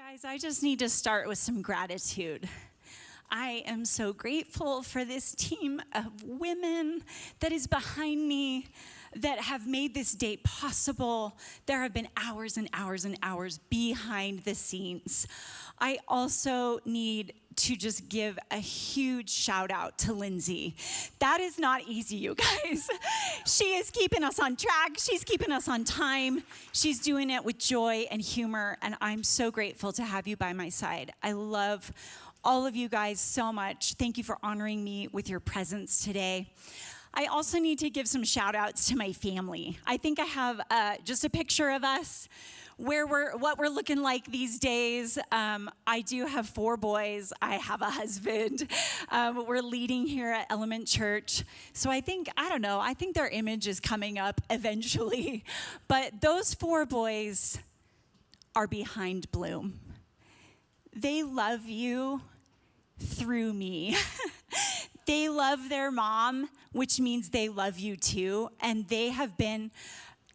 Guys, I just need to start with some gratitude. I am so grateful for this team of women that is behind me that have made this day possible. There have been hours and hours and hours behind the scenes. I also need to just give a huge shout out to Lindsay. That is not easy, you guys. She is keeping us on track. She's keeping us on time. She's doing it with joy and humor, and I'm so grateful to have you by my side. I love all of you guys so much. Thank you for honoring me with your presence today. I also need to give some shout outs to my family. I think I have just a picture of us what we're looking like these days. I do have 4 boys. I have a husband. We're leading here at Element Church. So I think their image is coming up eventually. But those 4 boys are behind Bloom. They love you through me. They love their mom, which means they love you too. And they have been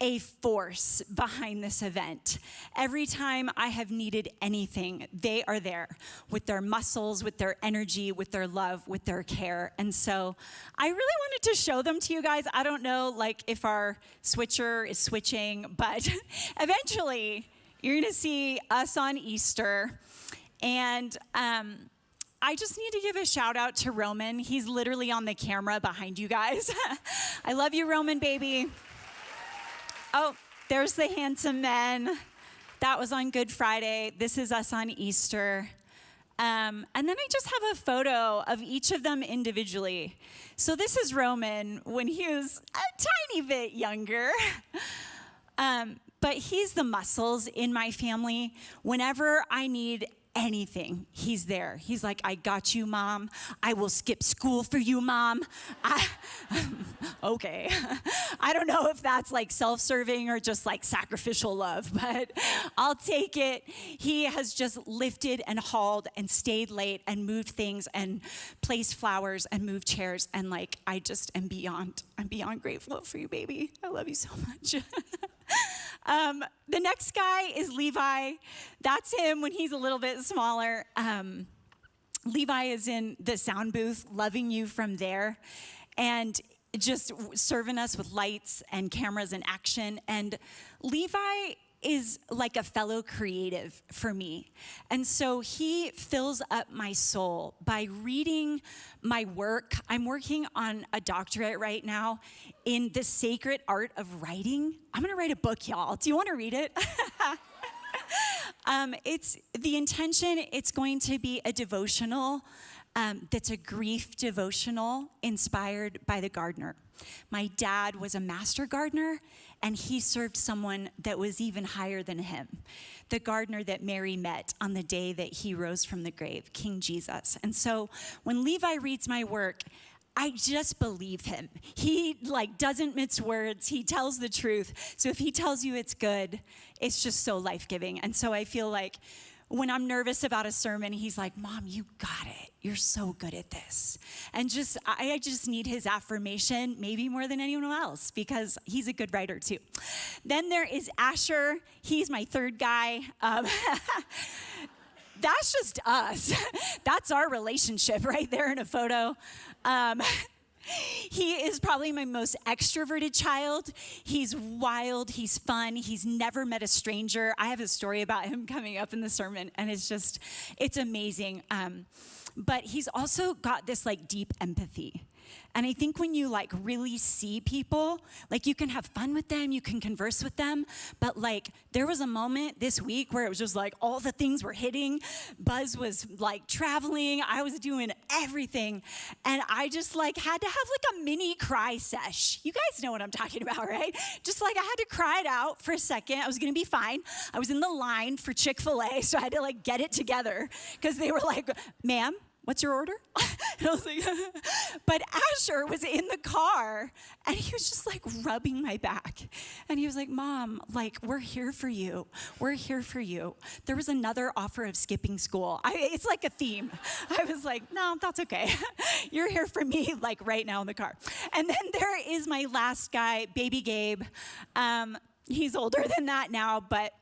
a force behind this event. Every time I have needed anything, they are there with their muscles, with their energy, with their love, with their care. And so I really wanted to show them to you guys. I don't know if our switcher is switching, but eventually you're gonna see us on Easter. And I just need to give a shout out to Roman. He's literally on the camera behind you guys. I love you, Roman, baby. Oh, there's the handsome men. That was on Good Friday. This is us on Easter. And then I just have a photo of each of them individually. So this is Roman when he was a tiny bit younger. But he's the muscles in my family. Whenever I need anything, he's there. He's like, I got you, Mom. I will skip school for you, Mom. Okay. I don't know if that's self-serving or just sacrificial love, but I'll take it. He has just lifted and hauled and stayed late and moved things and placed flowers and moved chairs. And I just am I'm beyond grateful for you, baby. I love you so much. The next guy is Levi. That's him when he's a little bit smaller. Levi is in the sound booth, loving you from there, and just serving us with lights and cameras and action. And Levi is like a fellow creative for me. And so he fills up my soul by reading my work. I'm working on a doctorate right now in the sacred art of writing. I'm gonna write a book, y'all. Do you wanna read it? It's the intention, it's going to be a devotional that's a grief devotional inspired by the gardener. My dad was a master gardener, and he served someone that was even higher than him, the gardener that Mary met on the day that he rose from the grave, King Jesus. And so when Levi reads my work, I just believe him. He doesn't mince words. He tells the truth. So if he tells you it's good, it's just so life-giving. And so I feel like when I'm nervous about a sermon, he's like, Mom, you got it. You're so good at this. And I just need his affirmation, maybe more than anyone else, because he's a good writer too. Then there is Asher. He's my third guy. That's just us. That's our relationship right there in a photo. He is probably my most extroverted child. He's wild, he's fun, he's never met a stranger. I have a story about him coming up in the sermon, and it's amazing. But he's also got this deep empathy. And I think when you really see people, you can have fun with them, you can converse with them, but there was a moment this week where it was just all the things were hitting. Buzz was traveling, I was doing everything, and I just had to have a mini cry sesh. You guys know what I'm talking about, right? Just I had to cry it out for a second. I was gonna be fine. I was in the line for Chick-fil-A, so I had to get it together, because they were ma'am, what's your order? And I was but Asher was in the car, and he was just rubbing my back. And he was like, Mom, we're here for you. We're here for you. There was another offer of skipping school. It's a theme. I was like, no, that's okay. You're here for me, right now in the car. And then there is my last guy, baby Gabe. He's older than that now, but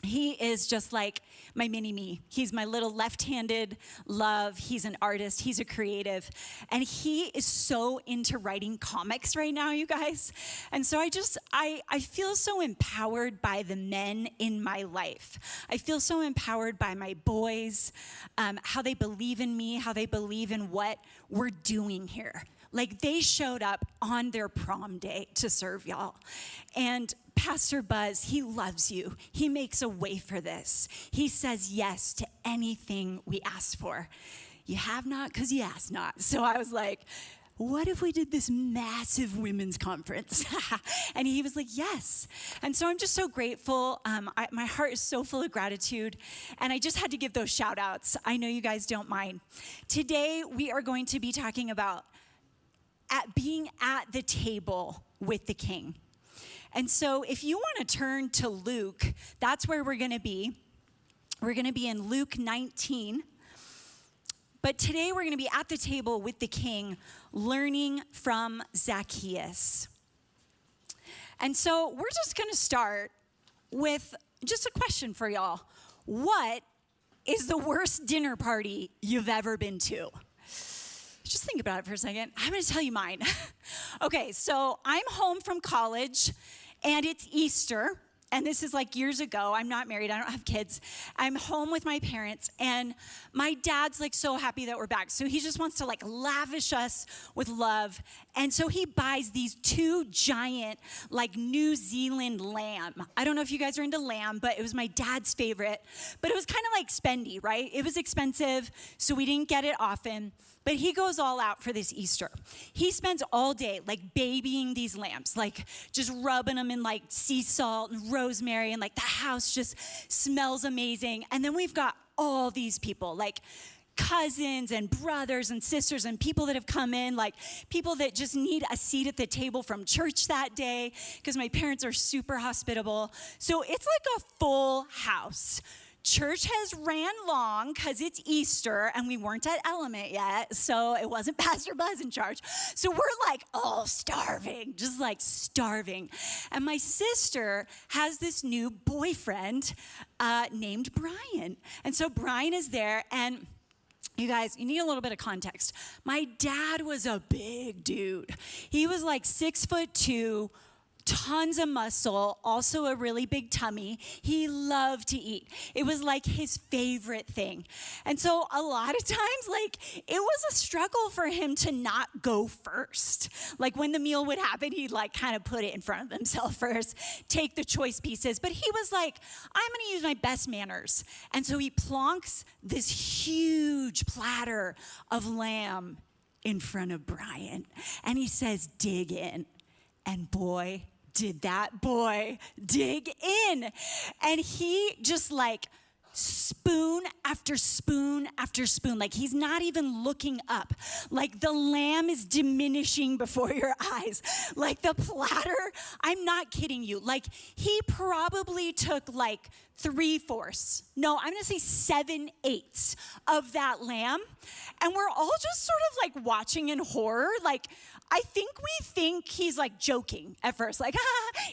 He is just like my mini-me. He's my little left-handed love. He's an artist. He's a creative. And he is so into writing comics right now, you guys. And so I feel so empowered by the men in my life. I feel so empowered by my boys, how they believe in me, how they believe in what we're doing here. Like, they showed up on their prom day to serve y'all. And Pastor Buzz, he loves you. He makes a way for this. He says yes to anything we ask for. You have not because you ask not. So I was like, what if we did this massive women's conference? And he was like, yes. And so I'm just so grateful. My heart is so full of gratitude. And I just had to give those shout outs. I know you guys don't mind. Today, we are going to be talking about being at the table with the King. And so if you want to turn to Luke, that's where we're going to be. We're going to be in Luke 19. But today we're going to be at the table with the King, learning from Zacchaeus. And so we're just going to start with just a question for y'all. What is the worst dinner party you've ever been to? Just think about it for a second. I'm going to tell you mine. Okay, so I'm home from college, and it's Easter, and this is like years ago. I'm not married. I don't have kids. I'm home with my parents, and my dad's like so happy that we're back. So he just wants to like lavish us with love. And so he buys these 2 giant like New Zealand lamb. I don't know if you guys are into lamb, but it was my dad's favorite. But it was kind of like spendy, right? It was expensive, so we didn't get it often. But he goes all out for this Easter. He spends all day like babying these lambs, like just rubbing them in like sea salt and rosemary, and like the house just smells amazing. And then we've got all these people, like cousins and brothers and sisters and people that have come in, like people that just need a seat at the table from church that day because my parents are super hospitable. So it's like a full house. Church has ran long because it's Easter and we weren't at Element yet, so it wasn't Pastor Buzz in charge. So we're like all starving, just like starving. And my sister has this new boyfriend named Brian. And so Brian is there, and you guys, you need a little bit of context. My dad was a big dude. He was like 6'2", tons of muscle, also a really big tummy. He loved to eat. It was like his favorite thing. And so a lot of times, like, it was a struggle for him to not go first. Like, when the meal would happen, he'd like kind of put it in front of himself first, take the choice pieces. But he was like, I'm going to use my best manners. And so he plonks this huge platter of lamb in front of Brian. And he says, dig in. And boy, did that boy dig in. And he just like spoon after spoon after spoon, like he's not even looking up. Like the lamb is diminishing before your eyes. Like the platter, I'm not kidding you. Like he probably took like 3/4, no, I'm gonna say 7/8 of that lamb. And we're all just sort of like watching in horror. Like, I think we think he's like joking at first, like,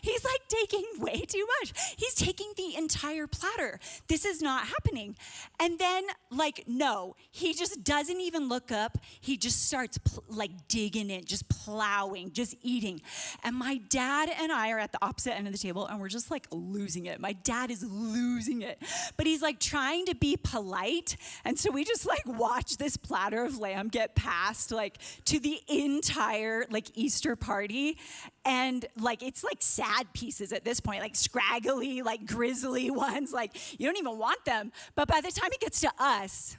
he's like taking way too much. He's taking the entire platter. This is not happening. And then, like, no, he just doesn't even look up. He just starts like digging in, just plowing, just eating. And my dad and I are at the opposite end of the table, and we're just like losing it. My dad is losing it, but he's like trying to be polite. And so we just like watch this platter of lamb get passed like to the entire like Easter party. And like, it's like sad pieces at this point, like scraggly, like grizzly ones, like you don't even want them. But by the time it gets to us,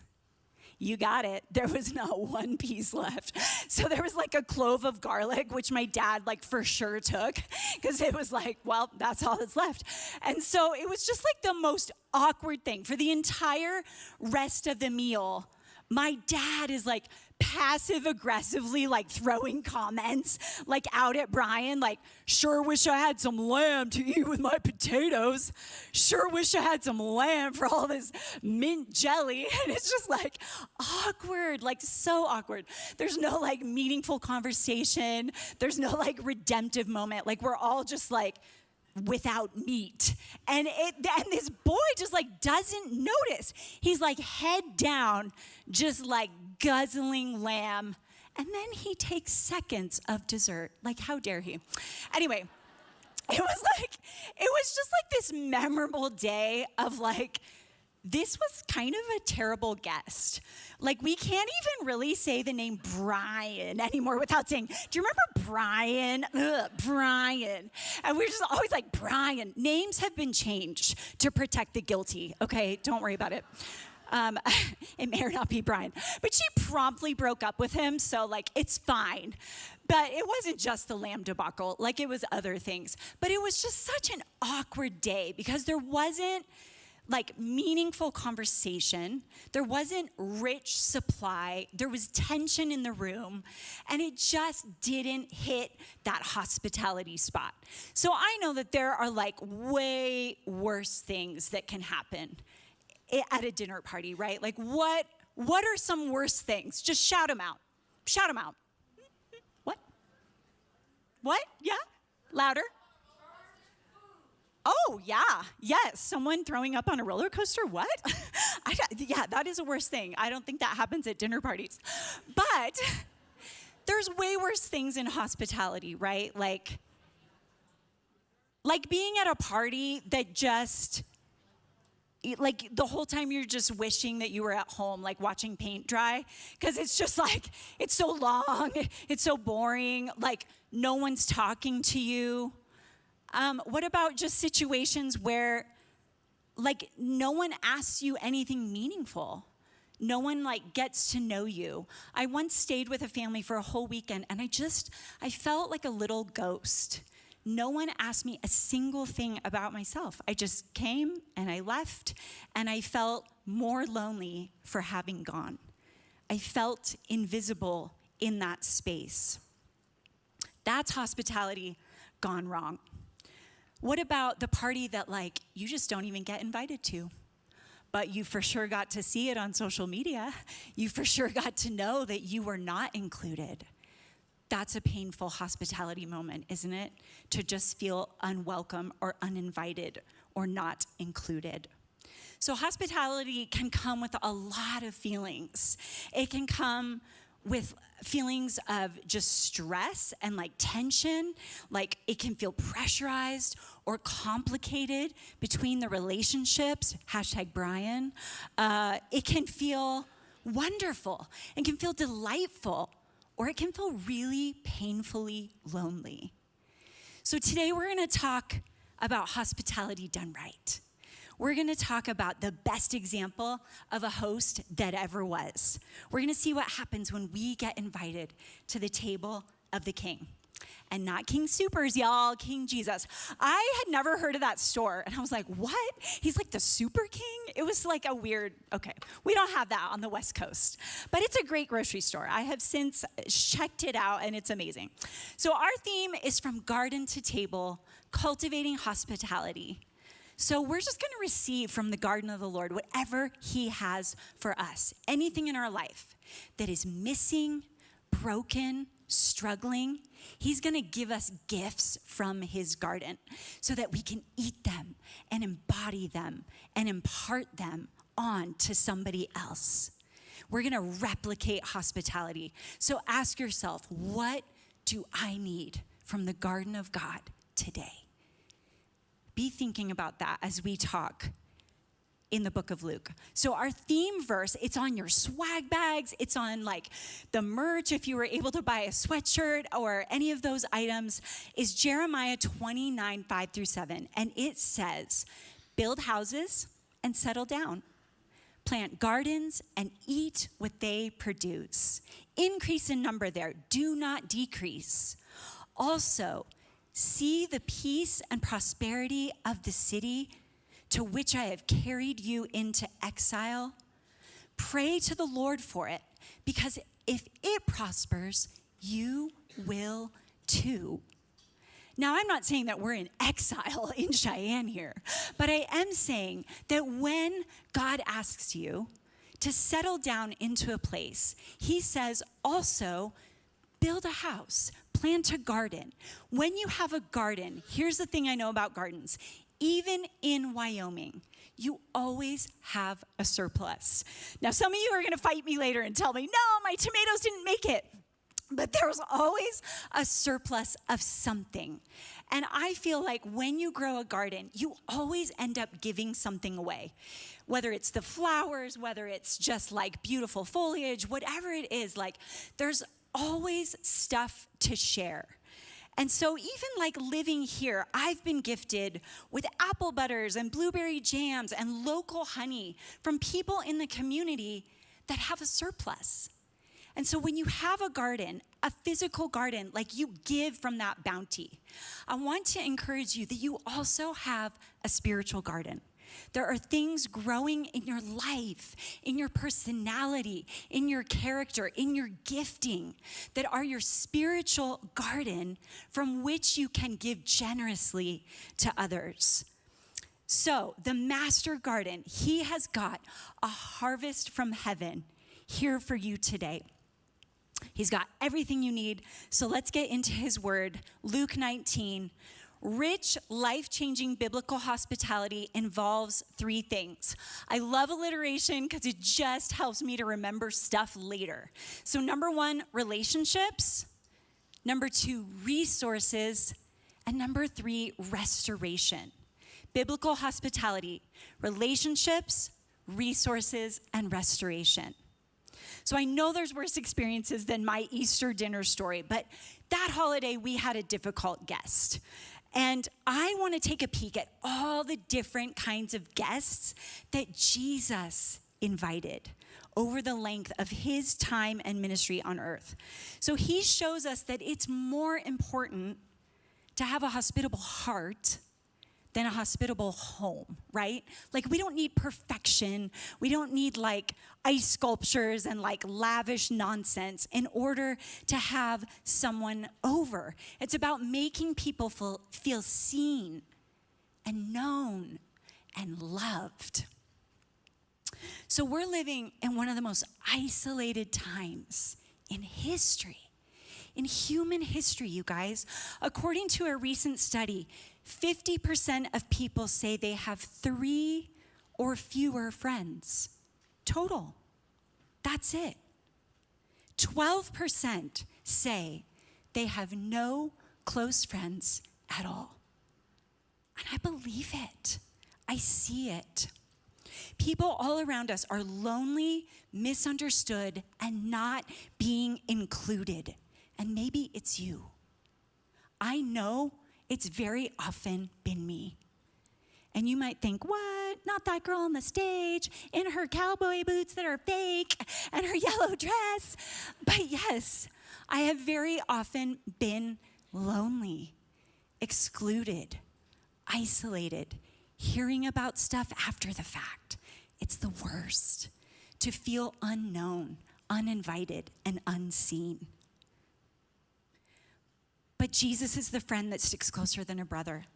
you got it, there was not one piece left. So there was like a clove of garlic, which my dad like for sure took, because it was like, well, that's all that's left. And so it was just like the most awkward thing. For the entire rest of the meal, my dad is like passive aggressively like throwing comments like out at Brian, like, sure wish I had some lamb to eat with my potatoes. Sure wish I had some lamb for all this mint jelly. And it's just like awkward, like so awkward. There's no like meaningful conversation. There's no like redemptive moment. Like we're all just like without meat. And this boy just like doesn't notice. He's like head down, just like guzzling lamb. And then he takes seconds of dessert. Like, how dare he? Anyway, it was just like this memorable day of like, this was kind of a terrible guest. Like, we can't even really say the name Brian anymore without saying, do you remember Brian? Brian. And we're just always like, Brian. Names have been changed to protect the guilty, okay? Don't worry about it. It may or not be Brian. But she promptly broke up with him, so like, it's fine. But it wasn't just the lamb debacle, like it was other things. But it was just such an awkward day because there wasn't like meaningful conversation. There wasn't rich supply. There was tension in the room, and it just didn't hit that hospitality spot. So I know that there are like way worse things that can happen at a dinner party, right? Like what are some worse things? Just shout them out. Shout them out. What? Yeah? Louder. Oh, yeah. Yes. Someone throwing up on a roller coaster? What? Yeah, that is a worse thing. I don't think that happens at dinner parties. But there's way worse things in hospitality, right? Like being at a party that just, like the whole time you're just wishing that you were at home, like watching paint dry, because it's just like, it's so long, it's so boring, like no one's talking to you. What about just situations where like no one asks you anything meaningful? No one like gets to know you. I once stayed with a family for a whole weekend and I felt like a little ghost. No one asked me a single thing about myself. I just came and I left, and I felt more lonely for having gone. I felt invisible in that space. That's hospitality gone wrong. What about the party that like you just don't even get invited to, but you for sure got to see it on social media? You for sure got to know that you were not included. That's a painful hospitality moment, isn't it? To just feel unwelcome or uninvited or not included. So hospitality can come with a lot of feelings. It can come with feelings of just stress and like tension, like it can feel pressurized or complicated between the relationships, #Brian. It can feel wonderful, it can feel delightful, or it can feel really painfully lonely. So today we're gonna talk about hospitality done right. We're gonna talk about the best example of a host that ever was. We're gonna see what happens when we get invited to the table of the King. And not King Supers, y'all, King Jesus. I had never heard of that store, and I was like, what? He's like the Super King? It was like a weird, okay. We don't have that on the West Coast, but it's a great grocery store. I have since checked it out, and it's amazing. So our theme is from garden to table, cultivating hospitality. So we're just gonna receive from the garden of the Lord whatever he has for us. Anything in our life that is missing, broken, struggling, he's gonna give us gifts from his garden so that we can eat them and embody them and impart them on to somebody else. We're gonna replicate hospitality. So ask yourself, what do I need from the garden of God today? Be thinking about that as we talk in the book of Luke. So our theme verse, it's on your swag bags, it's on like the merch if you were able to buy a sweatshirt or any of those items, is Jeremiah 29, 5-7. And it says, build houses and settle down. Plant gardens and eat what they produce. Increase in number there, do not decrease. Also, see the peace and prosperity of the city to which I have carried you into exile. Pray to the Lord for it, because if it prospers, you will too. Now, I'm not saying that we're in exile in Cheyenne here, but I am saying that when God asks you to settle down into a place, he says also, build a house, plant a garden. When you have a garden, here's the thing I know about gardens. Even in Wyoming, you always have a surplus. Now, some of you are going to fight me later and tell me, no, my tomatoes didn't make it. But there's always a surplus of something. And I feel like when you grow a garden, you always end up giving something away. Whether it's the flowers, whether it's just like beautiful foliage, whatever it is, like there's always stuff to share. And so even like living here, I've been gifted with apple butters and blueberry jams and local honey from people in the community that have a surplus. And so when you have a garden, a physical garden, like you give from that bounty, I want to encourage you that you also have a spiritual garden. There are things growing in your life, in your personality, in your character, in your gifting that are your spiritual garden from which you can give generously to others. So the master garden, he has got a harvest from heaven here for you today. He's got everything you need. So let's get into his word. Luke 19. Rich, life-changing biblical hospitality involves three things. I love alliteration because it just helps me to remember stuff later. So number one, relationships. Number two, resources. And number three, restoration. Biblical hospitality, relationships, resources, and restoration. So I know there's worse experiences than my Easter dinner story, but that holiday we had a difficult guest. And I want to take a peek at all the different kinds of guests that Jesus invited over the length of his time and ministry on earth. So he shows us that it's more important to have a hospitable heart than a hospitable home, right? Like we don't need perfection. We don't need like ice sculptures and like lavish nonsense in order to have someone over. It's about making people feel seen and known and loved. So we're living in one of the most isolated times in history. In human history, you guys, according to a recent study, 50% of people say they have 3 or fewer friends. Total. That's it. 12% say they have no close friends at all. And I believe it. I see it. People all around us are lonely, misunderstood, and not being included. And maybe it's you. I know it's very often been me. And you might think, what? Not that girl on the stage in her cowboy boots that are fake and her yellow dress. But yes, I have very often been lonely, excluded, isolated, hearing about stuff after the fact. It's the worst to feel unknown, uninvited, and unseen. But Jesus is the friend that sticks closer than a brother.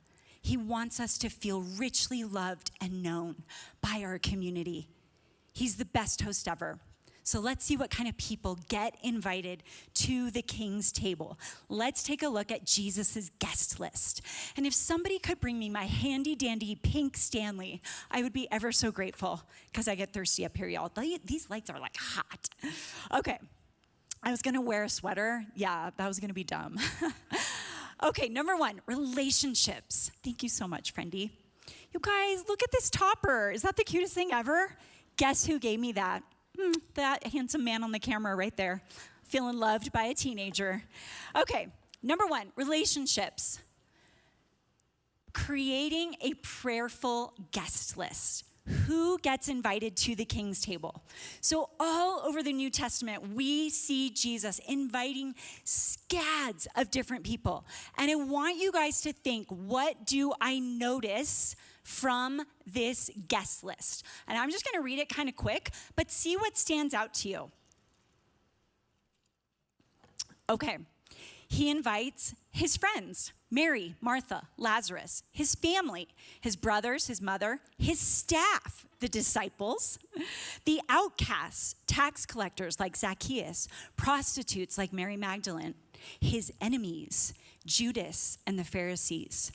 He wants us to feel richly loved and known by our community. He's the best host ever. So let's see what kind of people get invited to the King's table. Let's take a look at Jesus's guest list. And if somebody could bring me my handy dandy pink Stanley, I would be ever so grateful because I get thirsty up here, y'all. These lights are like hot. Okay. I was going to wear a sweater. Yeah, that was going to be dumb. Okay, number one, relationships. Thank you so much, friendy. You guys, look at this topper. Is that the cutest thing ever? Guess who gave me that? That handsome man on the camera right there, feeling loved by a teenager. Okay, number one, relationships. Creating a prayerful guest list. Who gets invited to the King's table? So all over the New Testament, we see Jesus inviting scads of different people. And I want you guys to think, what do I notice from this guest list? And I'm just going to read it kind of quick, but see what stands out to you. Okay. He invites his friends, Mary, Martha, Lazarus, his family, his brothers, his mother, his staff, the disciples, the outcasts, tax collectors like Zacchaeus, prostitutes like Mary Magdalene, His enemies, Judas and the Pharisees.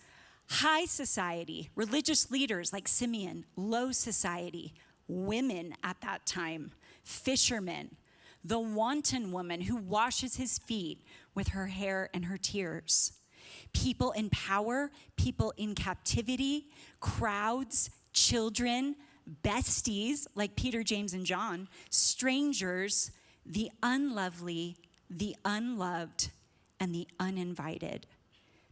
High society, religious leaders like Simeon. Low society, women at that time, fishermen. The wanton woman who washes his feet with her hair and her tears. People in power, people in captivity, crowds, children, besties like Peter, James, and John, strangers, the unlovely, the unloved, and the uninvited.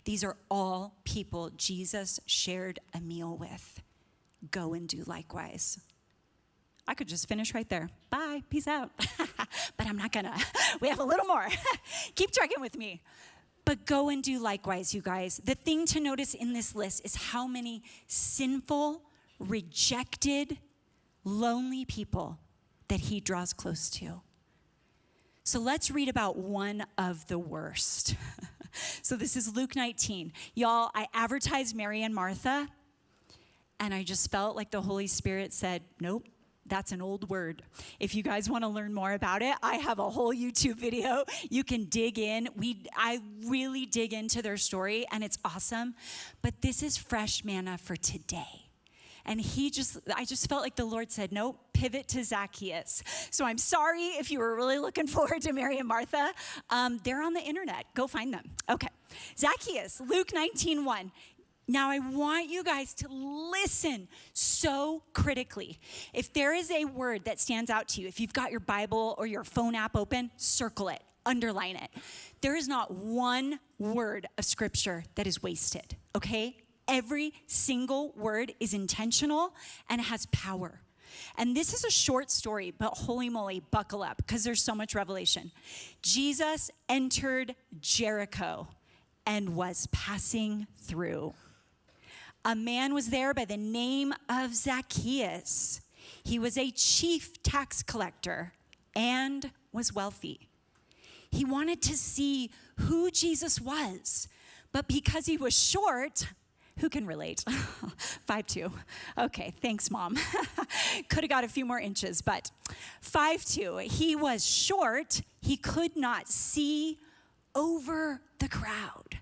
These are all people Jesus shared a meal with. Go and do likewise. I could just finish right there. Bye, peace out. But I'm not gonna. We have a little more. Keep trekking with me. But go and do likewise, you guys. The thing to notice in this list is how many sinful, rejected, lonely people that he draws close to. So let's read about one of the worst. So this is Luke 19. Y'all, I advertised Mary and Martha, and I just felt like the Holy Spirit said, nope, that's an old word. If you guys want to learn more about it, I have a whole YouTube video. You can dig in. I really dig into their story, and it's awesome. But this is fresh manna for today. And I just felt like the Lord said, nope, pivot to Zacchaeus. So I'm sorry if you were really looking forward to Mary and Martha. They're on the internet. Go find them. Okay. Zacchaeus, Luke 19:1. Now I want you guys to listen so critically. If there is a word that stands out to you, if you've got your Bible or your phone app open, circle it, underline it. There is not one word of scripture that is wasted, okay? Every single word is intentional and has power. And this is a short story, but holy moly, buckle up, because there's so much revelation. Jesus entered Jericho and was passing through. A man was there by the name of Zacchaeus. He was a chief tax collector and was wealthy. He wanted to see who Jesus was, but because he was short, who can relate? 5'2". Okay, thanks, Mom. Could have got a few more inches, but 5'2". He was short. He could not see over the crowd.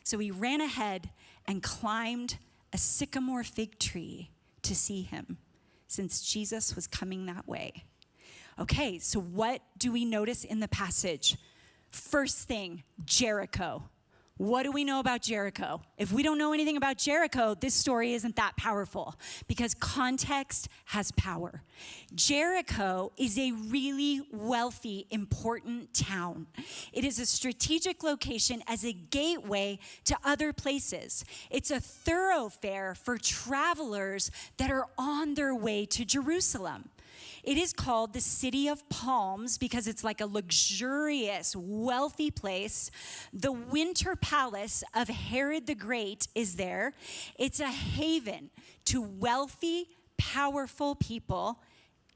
So he ran ahead and climbed a sycamore fig tree to see him, since Jesus was coming that way. Okay, so what do we notice in the passage? First thing, Jericho. What do we know about Jericho? If we don't know anything about Jericho, this story isn't that powerful, because context has power. Jericho is a really wealthy, important town. It is a strategic location as a gateway to other places. It's a thoroughfare for travelers that are on their way to Jerusalem. It is called the City of Palms because it's like a luxurious, wealthy place. The winter palace of Herod the Great is there. It's a haven to wealthy, powerful people.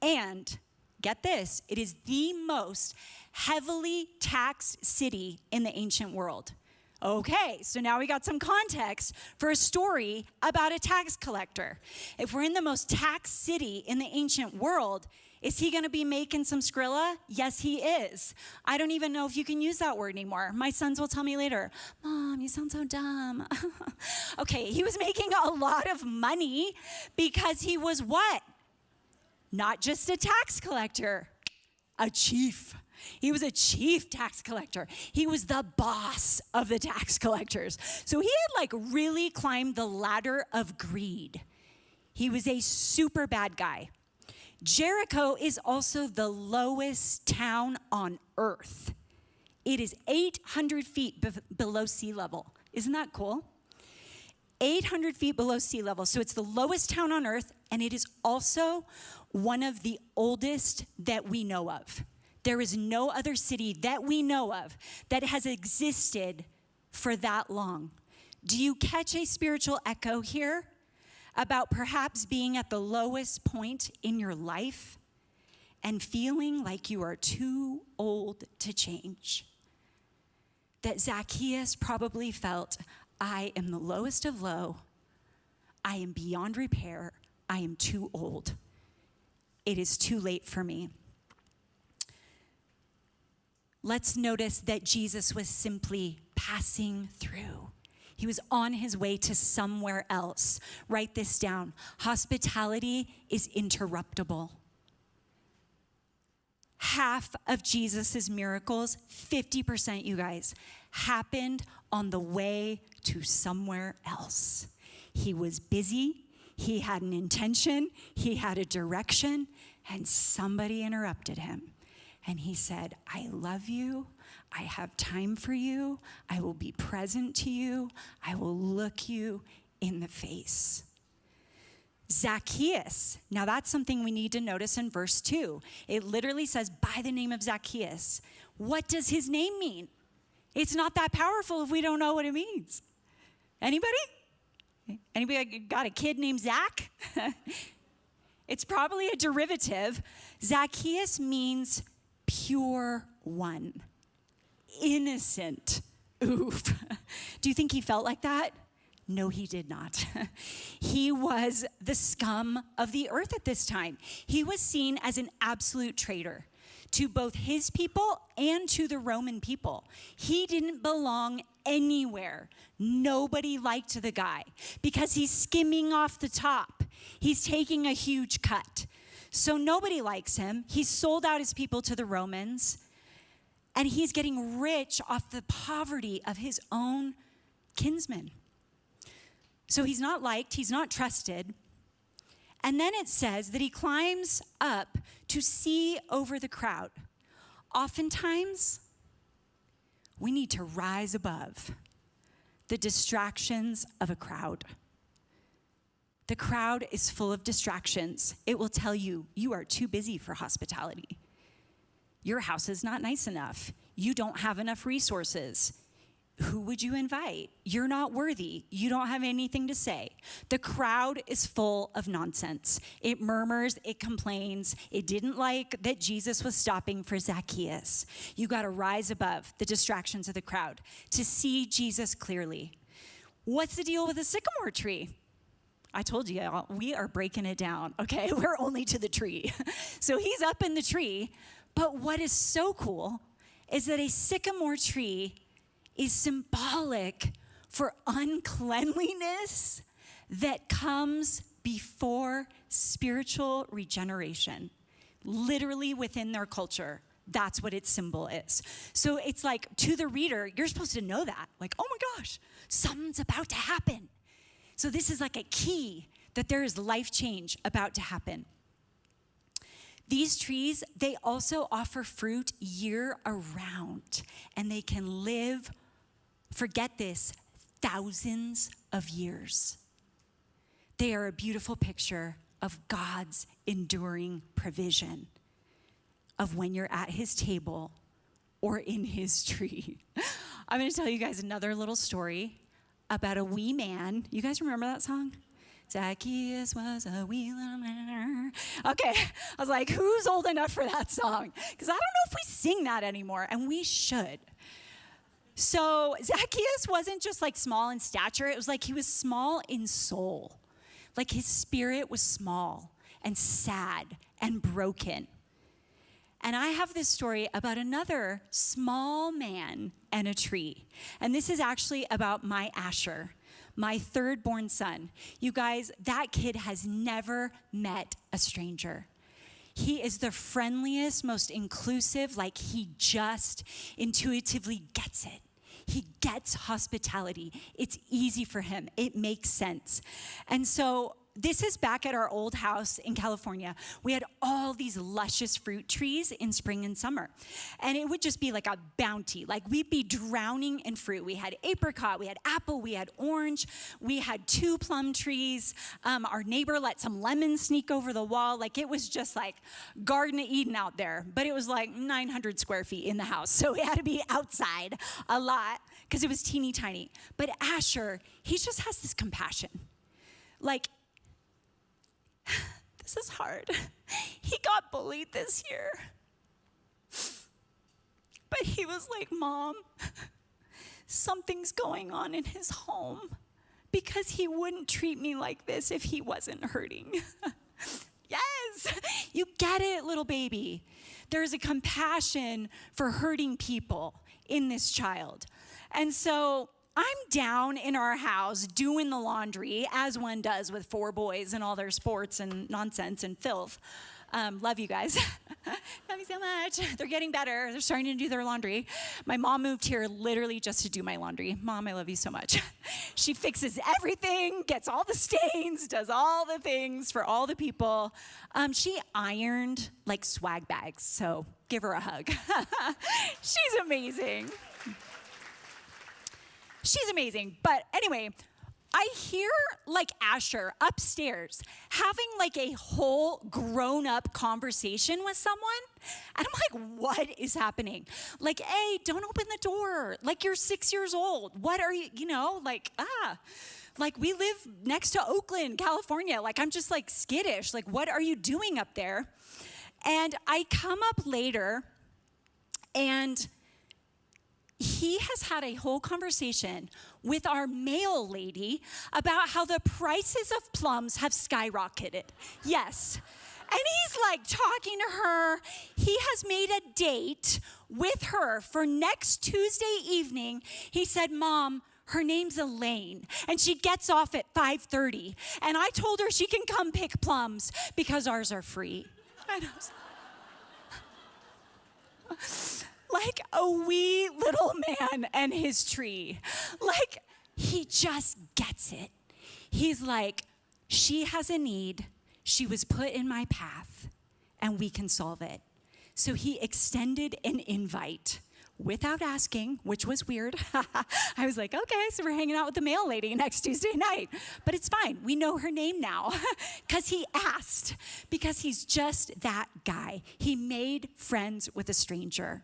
And get this, it is the most heavily taxed city in the ancient world. Okay, so now we got some context for a story about a tax collector. If we're in the most taxed city in the ancient world, is he going to be making some Skrilla? Yes, he is. I don't even know if you can use that word anymore. My sons will tell me later, Mom, you sound so dumb. Okay, he was making a lot of money because he was what? Not just a tax collector, a chief. He was a chief tax collector. He was the boss of the tax collectors. So he had really climbed the ladder of greed. He was a super bad guy. Jericho is also the lowest town on earth. It is 800 feet below sea level. Isn't that cool? 800 feet below sea level. So it's the lowest town on earth, and it is also one of the oldest that we know of. There is no other city that we know of that has existed for that long. Do you catch a spiritual echo here about perhaps being at the lowest point in your life and feeling like you are too old to change? That Zacchaeus probably felt, I am the lowest of low. I am beyond repair. I am too old. It is too late for me. let's notice that Jesus was simply passing through. He was on his way to somewhere else. Write this down. Hospitality is interruptible. Half of Jesus's miracles, 50%, you guys, happened on the way to somewhere else. He was busy, he had an intention, he had a direction, and somebody interrupted him. And he said, I love you, I have time for you, I will be present to you, I will look you in the face. Zacchaeus, now that's something we need to notice in verse 2. It literally says, by the name of Zacchaeus. What does his name mean? It's not that powerful if we don't know what it means. Anybody? Anybody got a kid named Zach? It's probably a derivative. Zacchaeus means pure one, innocent. Oof. Do you think he felt like that? No, he did not. He was the scum of the earth at this time. He was seen as an absolute traitor to both his people and to the Roman people. He didn't belong anywhere. Nobody liked the guy because he's skimming off the top. He's taking a huge cut. So nobody likes him. He's sold out his people to the Romans, and he's getting rich off the poverty of his own kinsmen. So he's not liked, he's not trusted. And then it says that he climbs up to see over the crowd. Oftentimes, we need to rise above the distractions of a crowd. The crowd is full of distractions. It will tell you, you are too busy for hospitality. Your house is not nice enough. You don't have enough resources. Who would you invite? You're not worthy. You don't have anything to say. The crowd is full of nonsense. It murmurs, it complains. It didn't like that Jesus was stopping for Zacchaeus. You got to rise above the distractions of the crowd to see Jesus clearly. What's the deal with a sycamore tree? I told you, y'all, we are breaking it down, okay? We're only to the tree. So he's up in the tree. But what is so cool is that a sycamore tree is symbolic for uncleanliness that comes before spiritual regeneration. Literally within their culture, that's what its symbol is. So it's like, to the reader, you're supposed to know that. Like, oh my gosh, something's about to happen. So this is like a key that there is life change about to happen. These trees, they also offer fruit year around, and they can live, forget this, thousands of years. They are a beautiful picture of God's enduring provision of when you're at his table or in his tree. I'm going to tell you guys another little story about a wee man. You guys remember that song? Zacchaeus was a wee little man. Okay, I was like, who's old enough for that song? Because I don't know if we sing that anymore, and we should. So Zacchaeus wasn't just like small in stature. It was like he was small in soul. Like his spirit was small and sad and broken. And I have this story about another small man and a tree. And this is actually about my Asher, my third-born son. You guys, that kid has never met a stranger. He is the friendliest, most inclusive, like he just intuitively gets it. He gets hospitality. It's easy for him. It makes sense. And so this is back at our old house in California. We had all these luscious fruit trees in spring and summer. And it would just be like a bounty. Like we'd be drowning in fruit. We had apricot, we had apple, we had orange, we had 2 plum trees. Our neighbor let some lemons sneak over the wall. Like it was just like Garden of Eden out there. But it was like 900 square feet in the house. So it had to be outside a lot because it was teeny tiny. But Asher, he just has this compassion. Like, this is hard. He got bullied this year. But he was like, Mom, something's going on in his home because he wouldn't treat me like this if he wasn't hurting. Yes, you get it, little baby. there's a compassion for hurting people in this child. And so I'm down in our house doing the laundry, as one does with 4 boys and all their sports and nonsense and filth. Love you guys. Love you so much. They're getting better. They're starting to do their laundry. My mom moved here literally just to do my laundry. Mom, I love you so much. She fixes everything, gets all the stains, does all the things for all the people. She ironed like swag bags, so give her a hug. She's amazing. She's amazing. But anyway, I hear like Asher upstairs having like a whole grown-up conversation with someone. And I'm like, what is happening? Like, hey, don't open the door. Like, you're 6 years old. What are you, like we live next to Oakland, California. Like, I'm just like skittish. Like, what are you doing up there? And I come up later and he has had a whole conversation with our mail lady about how the prices of plums have skyrocketed. Yes. And he's like talking to her. He has made a date with her for next Tuesday evening. He said, Mom, her name's Elaine, and she gets off at 5:30. And I told her she can come pick plums because ours are free. And I was like a wee little man and his tree. Like, he just gets it. He's like, she has a need. She was put in my path, and we can solve it. So he extended an invite without asking, which was weird. I was like, okay, so we're hanging out with the mail lady next Tuesday night. But it's fine. We know her name now because he asked, because he's just that guy. He made friends with a stranger.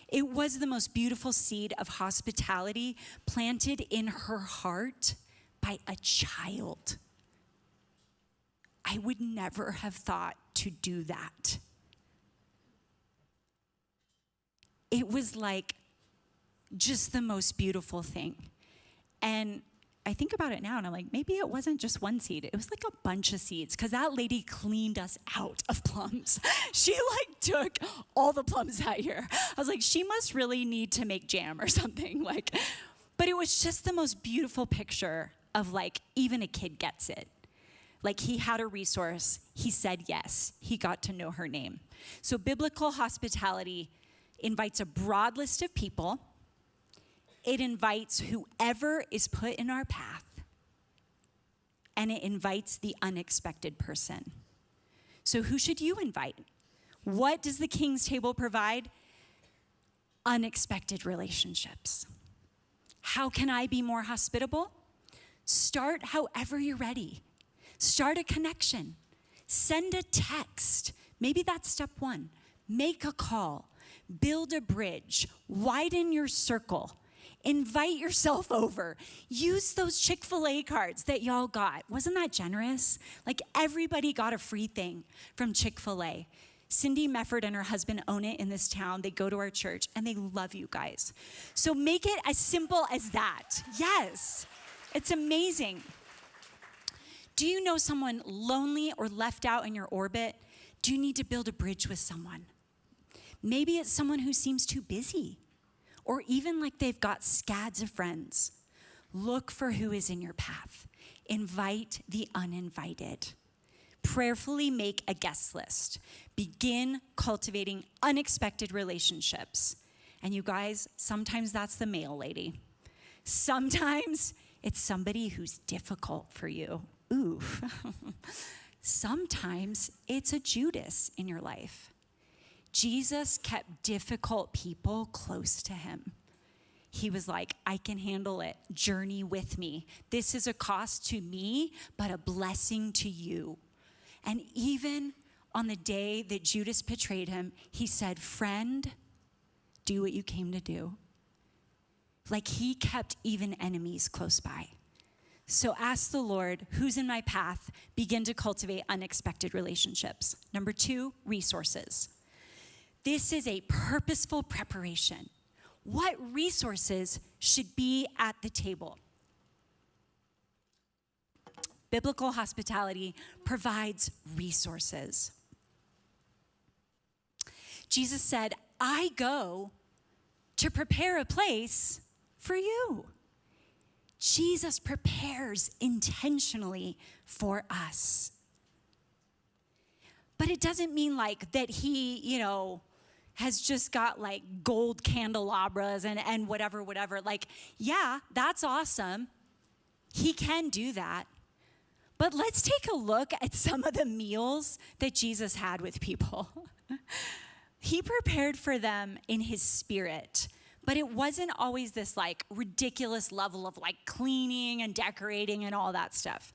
It was the most beautiful seed of hospitality planted in her heart by a child. I would never have thought to do that. It was like just the most beautiful thing. And I think about it now and I'm like, maybe it wasn't just one seed. It was like a bunch of seeds because that lady cleaned us out of plums. She like took all the plums out here. I was like, she must really need to make jam or something. But it was just the most beautiful picture of like, even a kid gets it. Like, he had a resource. He said yes. He got to know her name. So biblical hospitality invites a broad list of people. It invites whoever is put in our path, and it invites the unexpected person. So who should you invite? What does the King's Table provide? Unexpected relationships. How can I be more hospitable? Start however you're ready. Start a connection. Send a text. Maybe that's step 1. Make a call. Build a bridge. Widen your circle. Invite yourself over. Use those Chick-fil-A cards that y'all got. Wasn't that generous? Like, everybody got a free thing from Chick-fil-A. Cindy Mefford and her husband own it in this town. They go to our church, and they love you guys. So make it as simple as that. Yes, it's amazing. Do you know someone lonely or left out in your orbit? Do you need to build a bridge with someone? Maybe it's someone who seems too busy, or even like they've got scads of friends. Look for who is in your path. Invite the uninvited. Prayerfully make a guest list. Begin cultivating unexpected relationships. And you guys, sometimes that's the mail lady. Sometimes it's somebody who's difficult for you. Oof. Sometimes it's a Judas in your life. Jesus kept difficult people close to him. He was like, I can handle it. Journey with me. This is a cost to me, but a blessing to you. And even on the day that Judas betrayed him, he said, friend, do what you came to do. Like, he kept even enemies close by. So ask the Lord, who's in my path? Begin to cultivate unexpected relationships. Number 2, resources. This is a purposeful preparation. What resources should be at the table? Biblical hospitality provides resources. Jesus said, I go to prepare a place for you. Jesus prepares intentionally for us. But it doesn't mean like that he, has just got like gold candelabras and whatever. Like, yeah, that's awesome. He can do that. But let's take a look at some of the meals that Jesus had with people. He prepared for them in his spirit, but it wasn't always this like ridiculous level of like cleaning and decorating and all that stuff.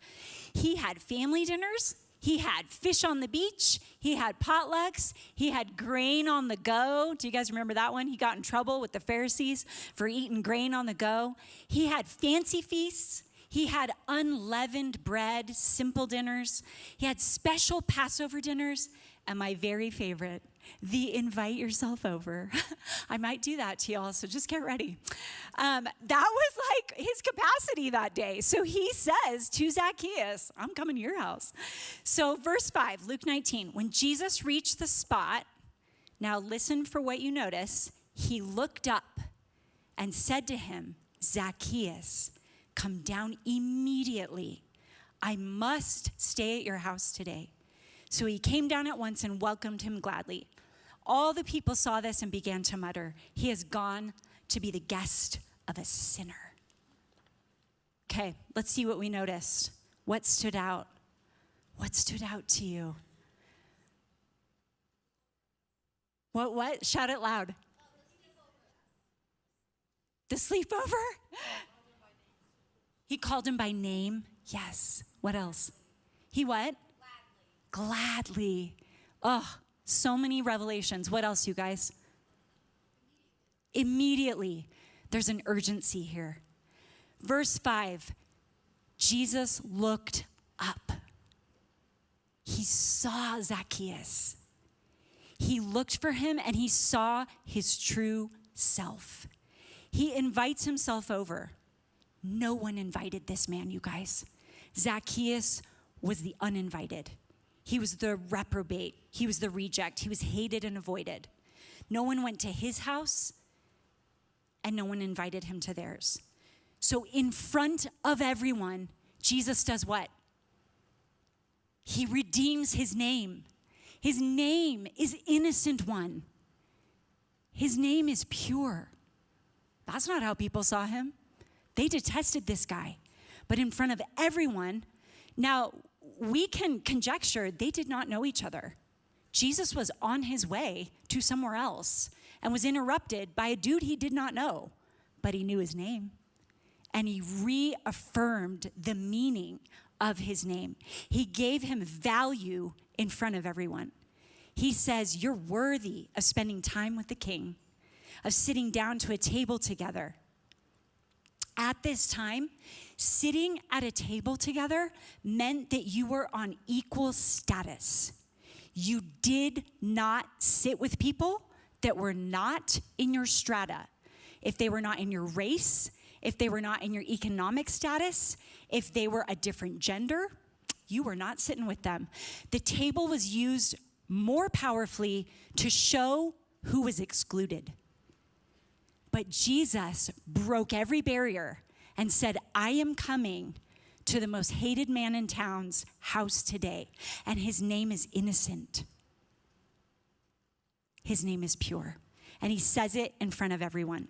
He had family dinners. He had fish on the beach. He had potlucks. He had grain on the go. Do you guys remember that one? He got in trouble with the Pharisees for eating grain on the go. He had fancy feasts. He had unleavened bread, simple dinners. He had special Passover dinners. And my very favorite, the invite yourself over. I might do that to y'all, so just get ready. That was like his capacity that day. So he says to Zacchaeus, I'm coming to your house. So verse 5, Luke 19, when Jesus reached the spot, now listen for what you notice, he looked up and said to him, Zacchaeus, come down immediately. I must stay at your house today. So he came down at once and welcomed him gladly. All the people saw this and began to mutter, he has gone to be the guest of a sinner. Okay, let's see what we noticed. What stood out? What stood out to you? What? Shout it loud. The sleepover? He called him by name. Yes. What else? He what? Gladly. Oh, so many revelations. What else, you guys? Immediately. There's an urgency here. Verse 5, Jesus looked up. He saw Zacchaeus. He looked for him and he saw his true self. He invites himself over. No one invited this man, you guys. Zacchaeus was the uninvited. He was the reprobate. He was the reject. He was hated and avoided. No one went to his house, and no one invited him to theirs. So in front of everyone, Jesus does what? He redeems his name. His name is Innocent One. His name is pure. That's not how people saw him. They detested this guy. But in front of everyone, now, we can conjecture they did not know each other. Jesus was on his way to somewhere else and was interrupted by a dude he did not know, but he knew his name. And he reaffirmed the meaning of his name. He gave him value in front of everyone. He says, you're worthy of spending time with the king, of sitting down to a table together. At this time, sitting at a table together meant that you were on equal status. You did not sit with people that were not in your strata. If they were not in your race, if they were not in your economic status, if they were a different gender, you were not sitting with them. The table was used more powerfully to show who was excluded. But Jesus broke every barrier and said, I am coming to the most hated man in town's house today, and his name is Innocent. His name is pure. And he says it in front of everyone.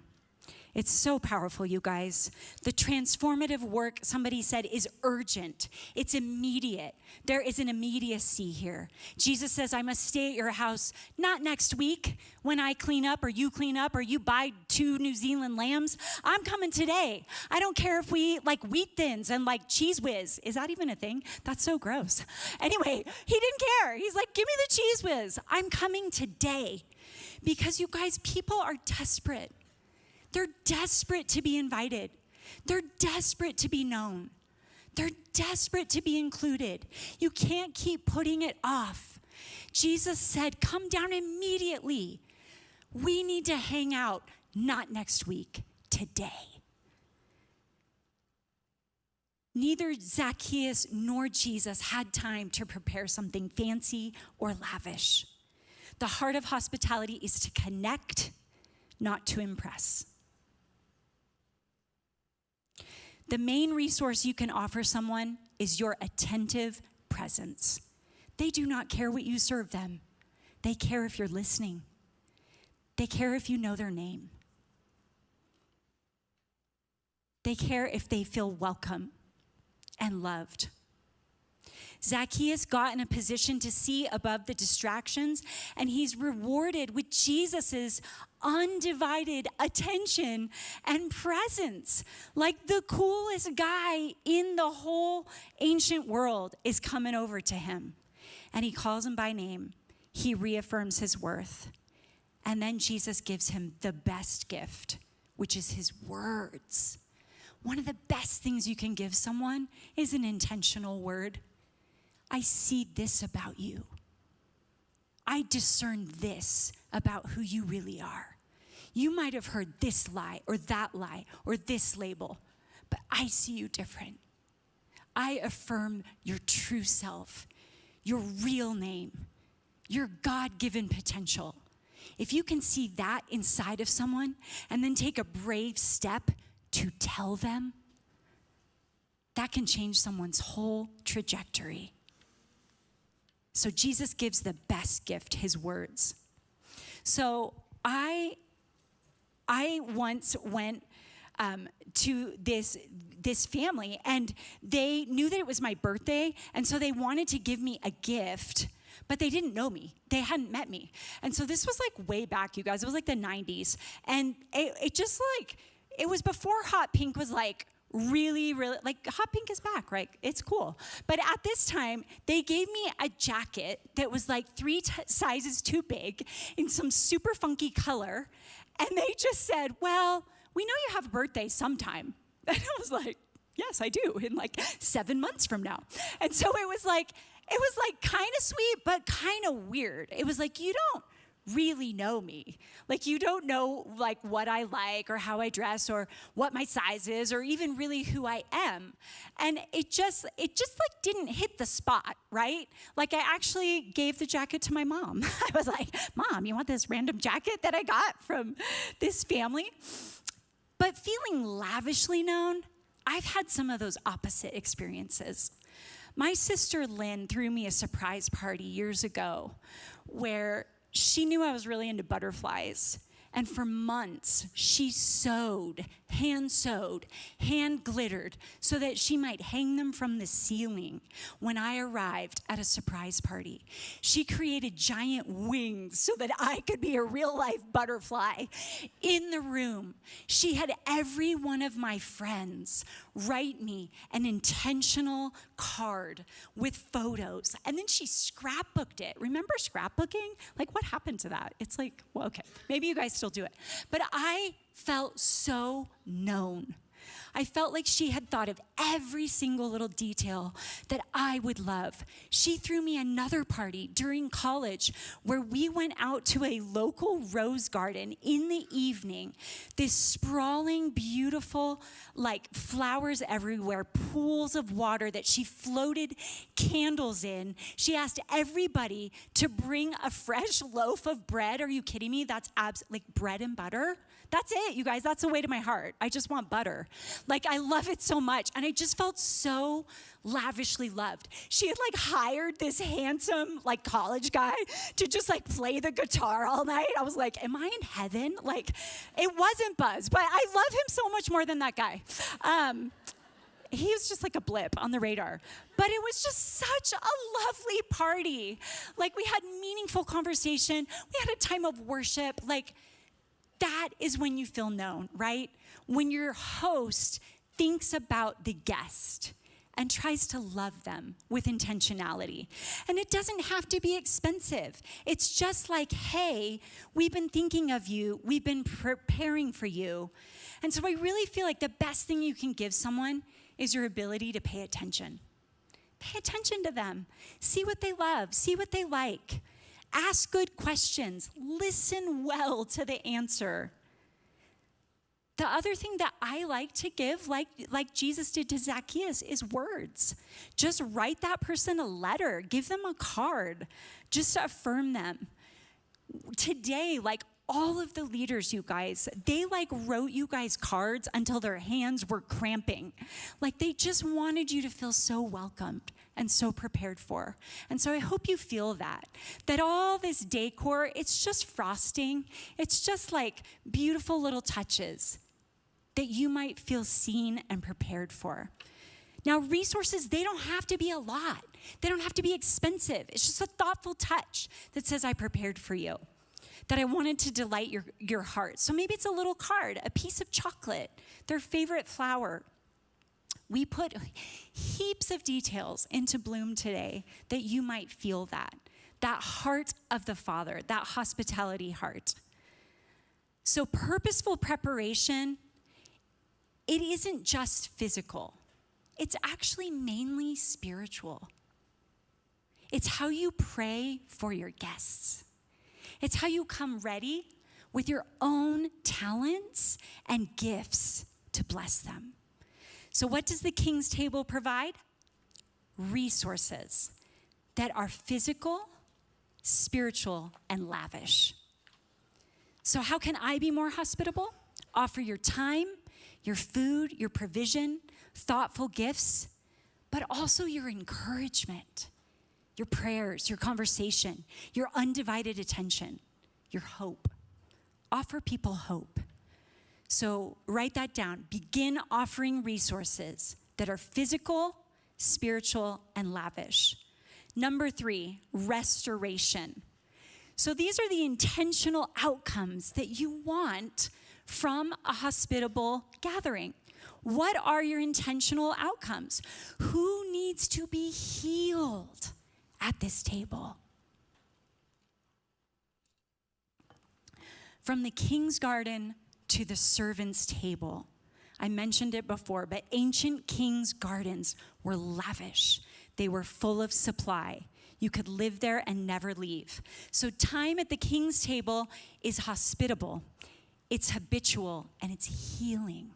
It's so powerful, you guys. The transformative work, somebody said, is urgent. It's immediate. There is an immediacy here. Jesus says, I must stay at your house, not next week when I clean up or you buy 2 New Zealand lambs. I'm coming today. I don't care if we eat like Wheat Thins and like Cheese Whiz. Is that even a thing? That's so gross. Anyway, he didn't care. He's like, give me the Cheese Whiz. I'm coming today. Because you guys, people are desperate. They're desperate to be invited. They're desperate to be known. They're desperate to be included. You can't keep putting it off. Jesus said, come down immediately. We need to hang out, not next week, today. Neither Zacchaeus nor Jesus had time to prepare something fancy or lavish. The heart of hospitality is to connect, not to impress. The main resource you can offer someone is your attentive presence. They do not care what you serve them. They care if you're listening. They care if you know their name. They care if they feel welcome and loved. Zacchaeus got in a position to see above the distractions, and he's rewarded with Jesus's undivided attention and presence. Like the coolest guy in the whole ancient world is coming over to him, and he calls him by name. He reaffirms his worth. And then Jesus gives him the best gift, which is his words. One of the best things you can give someone is an intentional word. I see this about you. I discern this about who you really are. You might have heard this lie or this label, but I see you different. I affirm your true self, your real name, your God-given potential. If you can see that inside of someone and then take a brave step to tell them, that can change someone's whole trajectory. So Jesus gives the best gift, his words. So I once went to this family, and they knew that it was my birthday, and so they wanted to give me a gift, but they didn't know me. They hadn't met me. And so this was like way back, you guys. It was like the 90s. And it just like, it was before hot pink was like really, like hot pink is back, right? It's cool. But at this time, they gave me a jacket that was like three sizes too big in some super funky color. And they just said, well, we know you have a birthday sometime. And I was like, yes, I do, in like 7 months from now. And so it was like kind of sweet, but kind of weird. It was like, you don't really know me. Like, you don't know like what I like or how I dress or what my size is or even really who I am. And it just like didn't hit the spot, right? Like, I actually gave the jacket to my mom. I was like, Mom, you want this random jacket that I got from this family? But feeling lavishly known, I've had some of those opposite experiences. My sister Lynn threw me a surprise party years ago where she knew I was really into butterflies. And for months, she hand glittered, so that she might hang them from the ceiling when I arrived at a surprise party. She created giant wings so that I could be a real-life butterfly in the room. She had every one of my friends write me an intentional card with photos, and then she scrapbooked it. Remember scrapbooking? Like, what happened to that? It's like, well, okay, maybe you guys still do it. But I felt so known. I felt like she had thought of every single little detail that I would love. She threw me another party during college where we went out to a local rose garden in the evening. This sprawling, beautiful, like flowers everywhere, pools of water that she floated candles in. She asked everybody to bring a fresh loaf of bread. Are you kidding me? That's like bread and butter. That's it, you guys. That's the way to my heart. I just want butter. Like, I love it so much. And I just felt so lavishly loved. She had like hired this handsome like college guy to just like play the guitar all night. I was like, am I in heaven? Like, it wasn't Buzz, but I love him so much more than that guy. He was just like a blip on the radar. But it was just such a lovely party. Like, we had meaningful conversation. We had a time of worship. Like, that is when you feel known, right? When your host thinks about the guest and tries to love them with intentionality. And it doesn't have to be expensive. It's just like, hey, we've been thinking of you. We've been preparing for you. And so I really feel like the best thing you can give someone is your ability to pay attention. Pay attention to them. See what they love. See what they like. Ask good questions. Listen well to the answer. The other thing that I like to give, like Jesus did to Zacchaeus, is words. Just write that person a letter. Give them a card just to affirm them. today, like all of the leaders, you guys, they like wrote you guys cards until their hands were cramping. Like they just wanted you to feel so welcomed and so prepared for. And so I hope you feel that all this decor, it's just frosting. It's just like beautiful little touches that you might feel seen and prepared for. Now, resources, they don't have to be a lot. They don't have to be expensive. It's just a thoughtful touch that says, I prepared for you, that I wanted to delight your heart. So maybe it's a little card, a piece of chocolate, their favorite flower. We put heaps of details into Bloom today that you might feel that heart of the Father, that hospitality heart. So purposeful preparation, it isn't just physical. It's actually mainly spiritual. It's how you pray for your guests. It's how you come ready with your own talents and gifts to bless them. So what does the King's Table provide? Resources that are physical, spiritual, and lavish. So how can I be more hospitable? Offer your time, your food, your provision, thoughtful gifts, but also your encouragement, your prayers, your conversation, your undivided attention, your hope. Offer people hope. So write that down. Begin offering resources that are physical, spiritual, and lavish. Number 3, restoration. So these are the intentional outcomes that you want from a hospitable gathering. What are your intentional outcomes? Who needs to be healed at this table? From the king's garden to the servant's table. I mentioned it before, but ancient kings' gardens were lavish. They were full of supply. You could live there and never leave. So time at the king's table is hospitable. It's habitual and it's healing.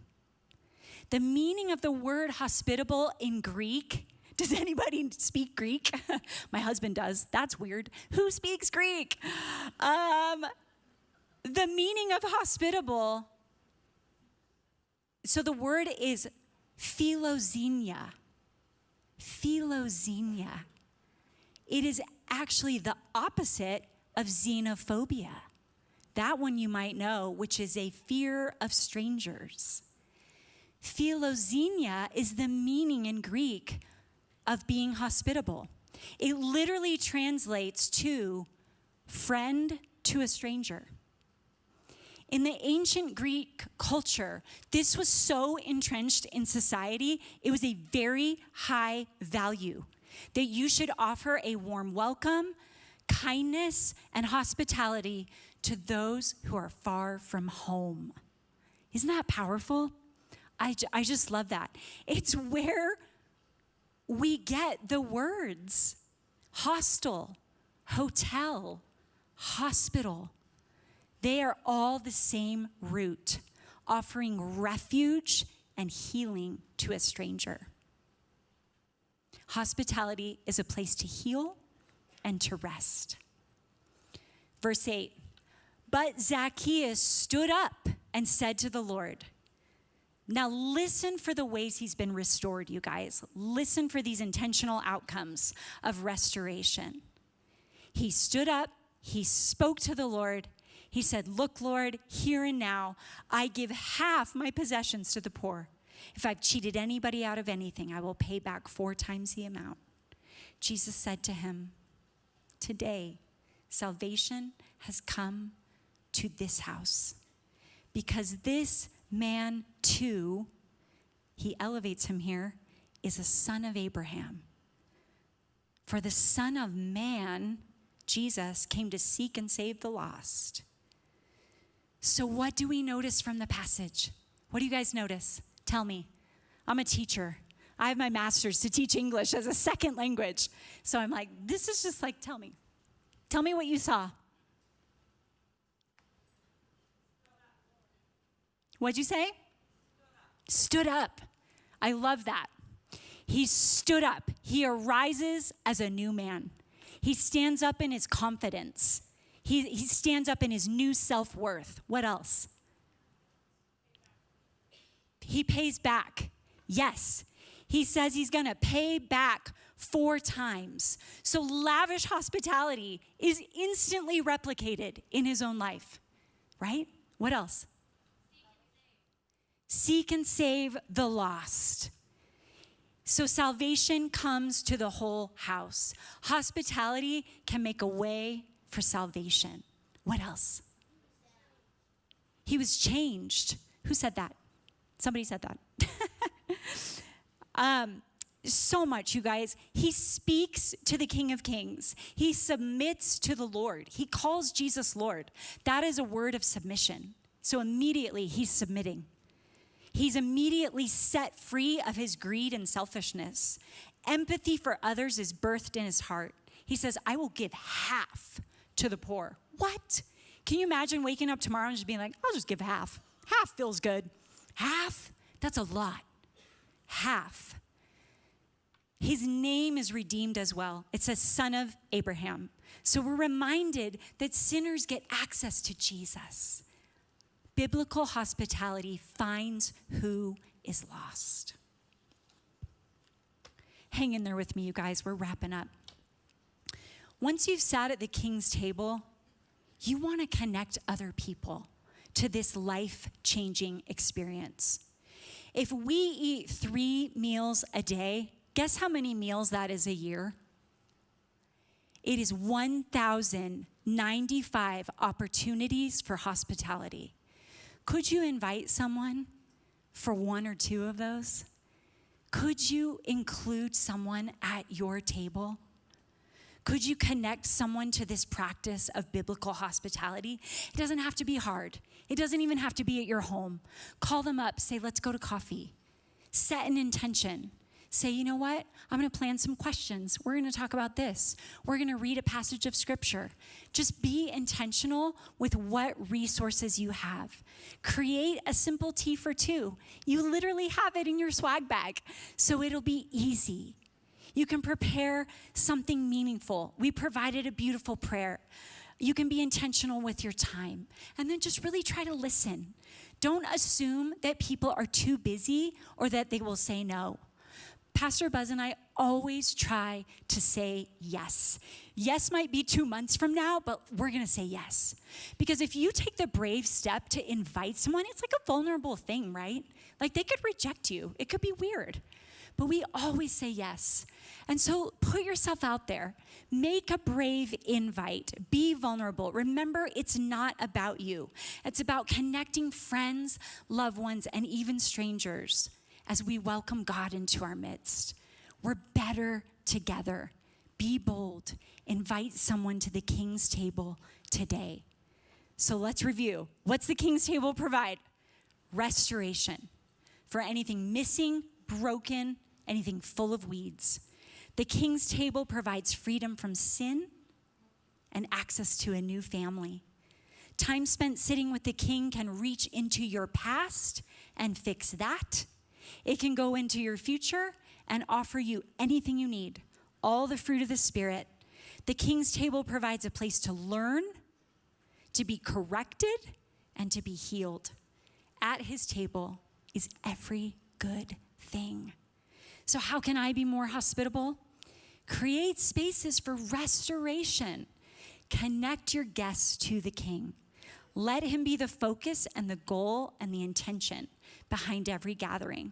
The meaning of the word hospitable in Greek, does anybody speak Greek? My husband does. That's weird. Who speaks Greek? The meaning of hospitable, so the word is philoxenia. Philoxenia. It is actually the opposite of xenophobia. That one you might know, which is a fear of strangers. Philoxenia is the meaning in Greek of being hospitable. It literally translates to friend to a stranger. In the ancient Greek culture, this was so entrenched in society, it was a very high value that you should offer a warm welcome, kindness, and hospitality to those who are far from home. Isn't that powerful? I just love that. It's where we get the words hostel, hotel, hospital. They are all the same root, offering refuge and healing to a stranger. Hospitality is a place to heal and to rest. Verse 8, but Zacchaeus stood up and said to the Lord. Now listen for the ways he's been restored, you guys. Listen for these intentional outcomes of restoration. He stood up, he spoke to the Lord. He said, look, Lord, here and now, I give half my possessions to the poor. If I've cheated anybody out of anything, I will pay back 4 times the amount. Jesus said to him, today, salvation has come to this house because this man too, he elevates him here, is a son of Abraham. For the Son of Man, Jesus, came to seek and save the lost. So what do we notice from the passage? What do you guys notice? Tell me. I'm a teacher. I have my master's to teach English as a second language. So I'm like, this is just like, tell me. Tell me what you saw. What'd you say? Stood up. I love that. He stood up. He arises as a new man. He stands up in his confidence. He stands up in his new self-worth. What else? He pays back. Yes. He says he's going to pay back 4 times. So lavish hospitality is instantly replicated in his own life, right? What else? Seek and save the lost. So salvation comes to the whole house. Hospitality can make a way for salvation. What else? He was changed. Who said that? Somebody said that. So much, you guys. He speaks to the King of Kings. He submits to the Lord. He calls Jesus Lord. That is a word of submission. So immediately he's submitting. He's immediately set free of his greed and selfishness. Empathy for others is birthed in his heart. He says, I will give half to the poor. What? Can you imagine waking up tomorrow and just being like, I'll just give half. Half feels good. Half? That's a lot. Half. His name is redeemed as well. It says son of Abraham. So we're reminded that sinners get access to Jesus. Biblical hospitality finds who is lost. Hang in there with me, you guys. We're wrapping up. Once you've sat at the King's table, you want to connect other people to this life-changing experience. If we eat 3 meals a day, guess how many meals that is a year? It is 1,095 opportunities for hospitality. Could you invite someone for 1 or 2 of those? Could you include someone at your table? Could you connect someone to this practice of biblical hospitality? It doesn't have to be hard. It doesn't even have to be at your home. Call them up, say, let's go to coffee. Set an intention. Say, you know what? I'm going to plan some questions. We're going to talk about this. We're going to read a passage of scripture. Just be intentional with what resources you have. Create a simple tea for 2. You literally have it in your swag bag, so it'll be easy. You can prepare something meaningful. We provided a beautiful prayer. You can be intentional with your time. And then just really try to listen. Don't assume that people are too busy or that they will say no. Pastor Buzz and I always try to say yes. Yes might be 2 months from now, but we're going to say yes. Because if you take the brave step to invite someone, it's like a vulnerable thing, right? Like they could reject you. It could be weird. But we always say yes. And so put yourself out there. Make a brave invite. Be vulnerable. Remember, it's not about you. It's about connecting friends, loved ones, and even strangers as we welcome God into our midst. We're better together. Be bold. Invite someone to the King's table today. So let's review. What's the King's table provide? Restoration for anything missing, broken, anything full of weeds. The King's table provides freedom from sin and access to a new family. Time spent sitting with the King can reach into your past and fix that. It can go into your future and offer you anything you need, all the fruit of the Spirit. The King's table provides a place to learn, to be corrected, and to be healed. At his table is every good thing. So how can I be more hospitable? Create spaces for restoration. Connect your guests to the King. Let him be the focus and the goal and the intention behind every gathering.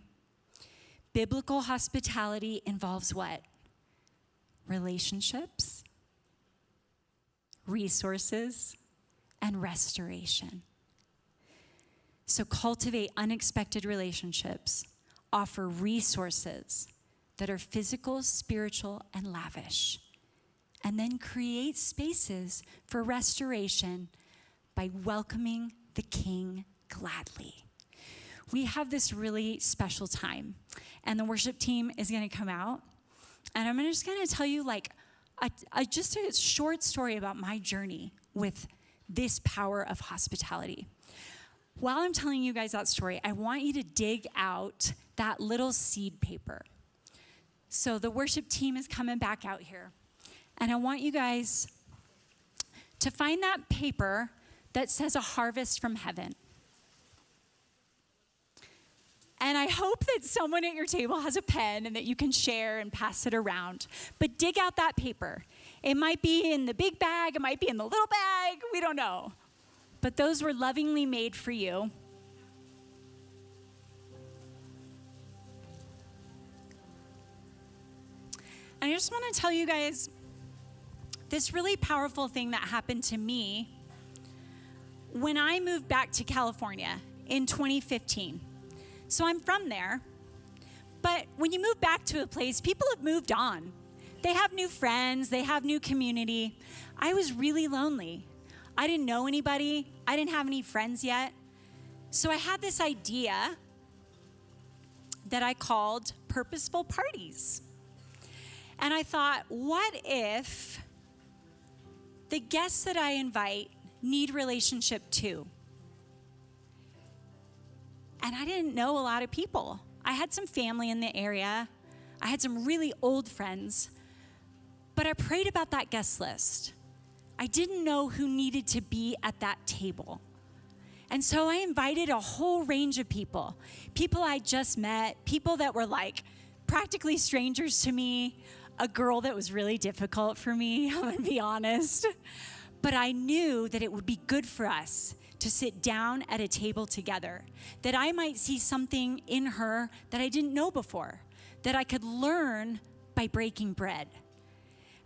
Biblical hospitality involves what? Relationships, resources, and restoration. So cultivate unexpected relationships. Offer resources that are physical, spiritual, and lavish. And then create spaces for restoration by welcoming the King gladly. We have this really special time, and the worship team is going to come out, and I'm just going to tell you just a short story about my journey with this power of hospitality. While I'm telling you guys that story, I want you to dig out that little seed paper. So the worship team is coming back out here, and I want you guys to find that paper that says a harvest from heaven. And I hope that someone at your table has a pen and that you can share and pass it around. But dig out that paper. It might be in the big bag, it might be in the little bag, we don't know. But those were lovingly made for you. And I just want to tell you guys this really powerful thing that happened to me when I moved back to California in 2015. So I'm from there. But when you move back to a place, people have moved on. They have new friends, they have new community. I was really lonely. I didn't know anybody. I didn't have any friends yet. So I had this idea that I called purposeful parties. And I thought, what if the guests that I invite need relationship too? And I didn't know a lot of people. I had some family in the area. I had some really old friends. But I prayed about that guest list. I didn't know who needed to be at that table. And so I invited a whole range of people. People I just met, people that were like practically strangers to me, a girl that was really difficult for me, I'm gonna be honest. But I knew that it would be good for us to sit down at a table together, that I might see something in her that I didn't know before, that I could learn by breaking bread.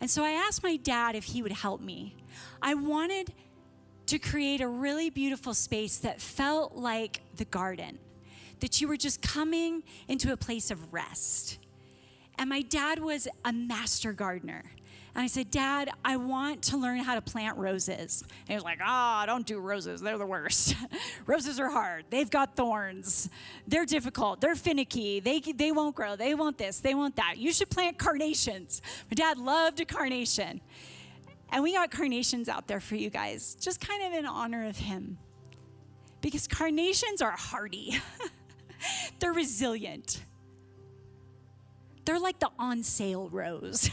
And so I asked my dad if he would help me. I wanted to create a really beautiful space that felt like the garden, that you were just coming into a place of rest. And my dad was a master gardener. And I said, Dad, I want to learn how to plant roses. And he was like, don't do roses. They're the worst. Roses are hard. They've got thorns. They're difficult. They're finicky. They won't grow. They want this. They want that. You should plant carnations. My dad loved a carnation. And we got carnations out there for you guys, just kind of in honor of him. Because carnations are hardy. They're resilient. They're like the on sale rose.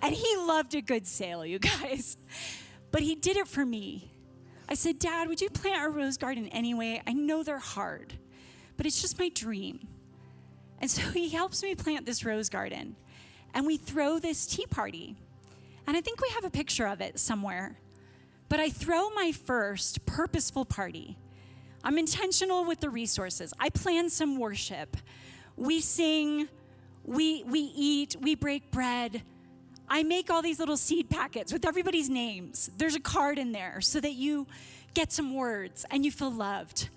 And he loved a good sale, you guys. But he did it for me. I said, Dad, would you plant a rose garden anyway? I know they're hard, but it's just my dream. And so he helps me plant this rose garden. And we throw this tea party. And I think we have a picture of it somewhere. But I throw my first purposeful party. I'm intentional with the resources. I plan some worship. We sing, we eat, we break bread. I make all these little seed packets with everybody's names. There's a card in there so that you get some words and you feel loved.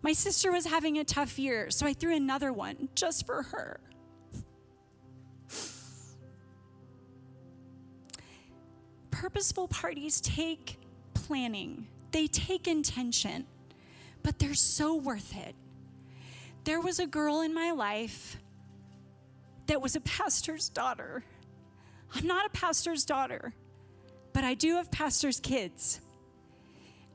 My sister was having a tough year, so I threw another one just for her. Purposeful parties take planning. They take intention, but they're so worth it. There was a girl in my life that was a pastor's daughter. I'm not a pastor's daughter, but I do have pastor's kids.